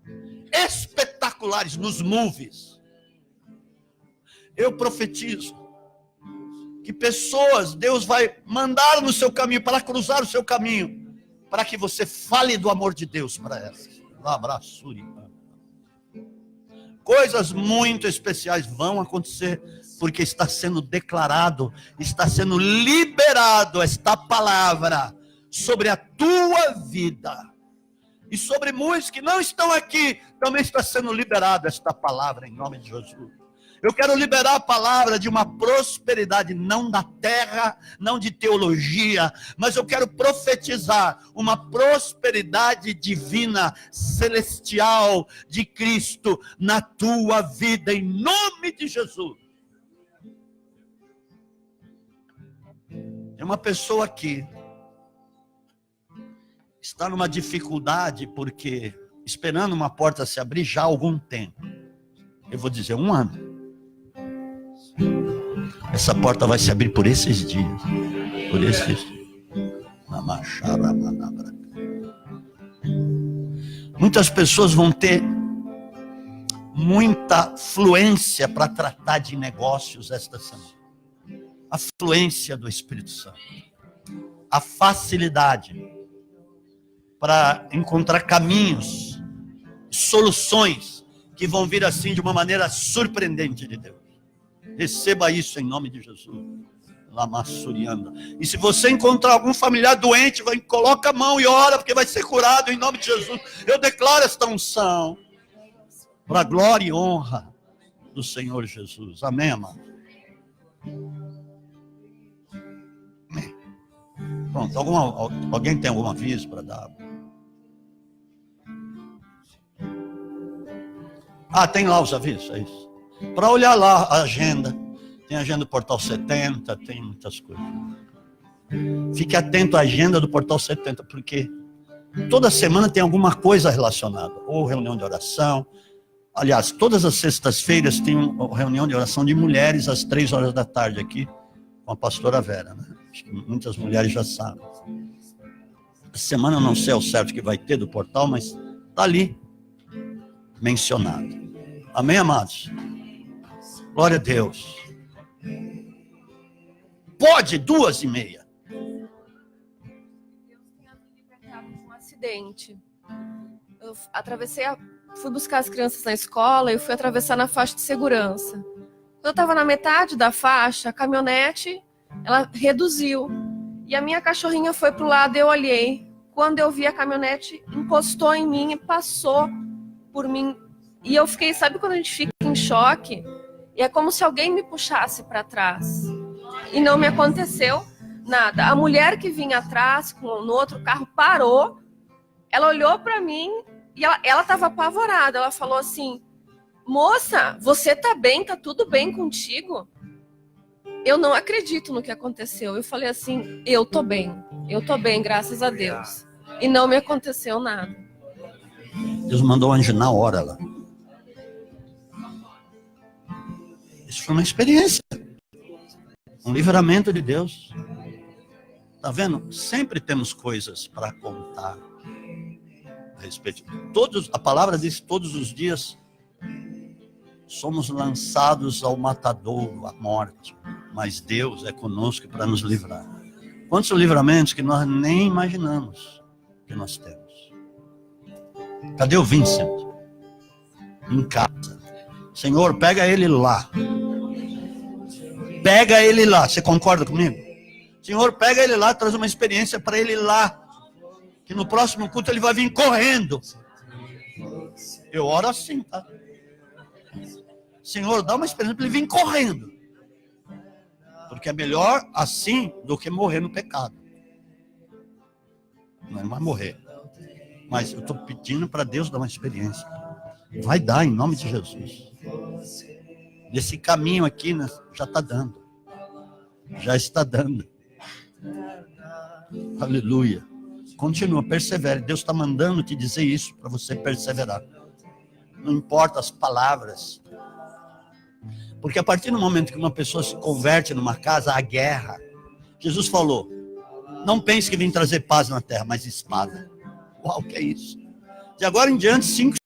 Speaker 1: espetaculares nos movies. Eu profetizo que pessoas Deus vai mandar no seu caminho, para cruzar o seu caminho, para que você fale do amor de Deus para elas. Coisas muito especiais vão acontecer, porque está sendo declarado, está sendo liberado esta palavra sobre a tua vida. E sobre muitos que não estão aqui, também está sendo liberada esta palavra em nome de Jesus. Eu quero liberar a palavra de uma prosperidade, não da terra, não de teologia, mas eu quero profetizar uma prosperidade divina, celestial de Cristo na tua vida, em nome de Jesus. Tem uma pessoa aqui, está numa dificuldade, porque esperando uma porta se abrir já há algum tempo. Eu vou dizer 1 ano. Essa porta vai se abrir por esses dias. Por esses dias. Muitas pessoas vão ter muita fluência para tratar de negócios esta semana. A fluência do Espírito Santo. A facilidade para encontrar caminhos, soluções que vão vir assim de uma maneira surpreendente de Deus. Receba isso em nome de Jesus. Lamassurianda. E se você encontrar algum familiar doente, coloca a mão e ora, porque vai ser curado em nome de Jesus. Eu declaro esta unção para a glória e honra do Senhor Jesus. Amém, amado? Amém. Pronto, alguém tem algum aviso para dar? Tem lá os avisos, é isso. Para olhar lá a agenda. Tem a agenda do Portal 70, tem muitas coisas. Fique atento à agenda do Portal 70, porque toda semana tem alguma coisa relacionada. Ou reunião de oração. Aliás, todas as sextas-feiras tem uma reunião de oração de mulheres às 3 horas da tarde aqui, com a pastora Vera, né? Acho que muitas mulheres já sabem. Essa semana eu não sei ao certo que vai ter do portal, mas está ali mencionado. Amém, amados? Glória a Deus. Pode, 2h30.
Speaker 2: Deus tenha me libertado de um acidente. Eu fui buscar as crianças na escola e fui atravessar na faixa de segurança. Quando eu estava na metade da faixa, a caminhonete, ela reduziu. E a minha cachorrinha foi para o lado e eu olhei. Quando eu vi a caminhonete, encostou em mim e passou por mim. E eu fiquei, sabe quando a gente fica em choque? E é como se alguém me puxasse para trás. E não me aconteceu nada. A mulher que vinha atrás, no outro carro, parou. Ela olhou para mim e ela estava apavorada. Ela falou assim, moça, você tá bem? Tá tudo bem contigo? Eu não acredito no que aconteceu. Eu falei assim, eu tô bem, graças a Deus. E não me aconteceu nada.
Speaker 1: Deus mandou um anjo na hora lá. Isso foi uma experiência. Um livramento de Deus. Tá vendo? Sempre temos coisas para contar a respeito. A palavra diz todos os dias somos lançados ao matadouro, à morte. Mas Deus é conosco para nos livrar. Quantos livramentos que nós nem imaginamos que nós temos. Cadê o Vincent? Em casa. Senhor, pega ele lá. Pega ele lá. Você concorda comigo? Senhor, pega ele lá, traz uma experiência para ele lá. Que no próximo culto ele vai vir correndo. Eu oro assim, tá? Senhor, dá uma experiência para ele vir correndo. Porque é melhor assim do que morrer no pecado. Não vai morrer. Mas eu estou pedindo para Deus dar uma experiência. Vai dar em nome de Jesus. Nesse caminho aqui, né, já está dando. Já está dando. Aleluia. Continua, persevere. Deus está mandando te dizer isso para você perseverar. Não importa as palavras. Porque a partir do momento que uma pessoa se converte numa casa, há guerra. Jesus falou, não pense que vim trazer paz na terra, mas espada. Uau, que é isso? De agora em diante, 5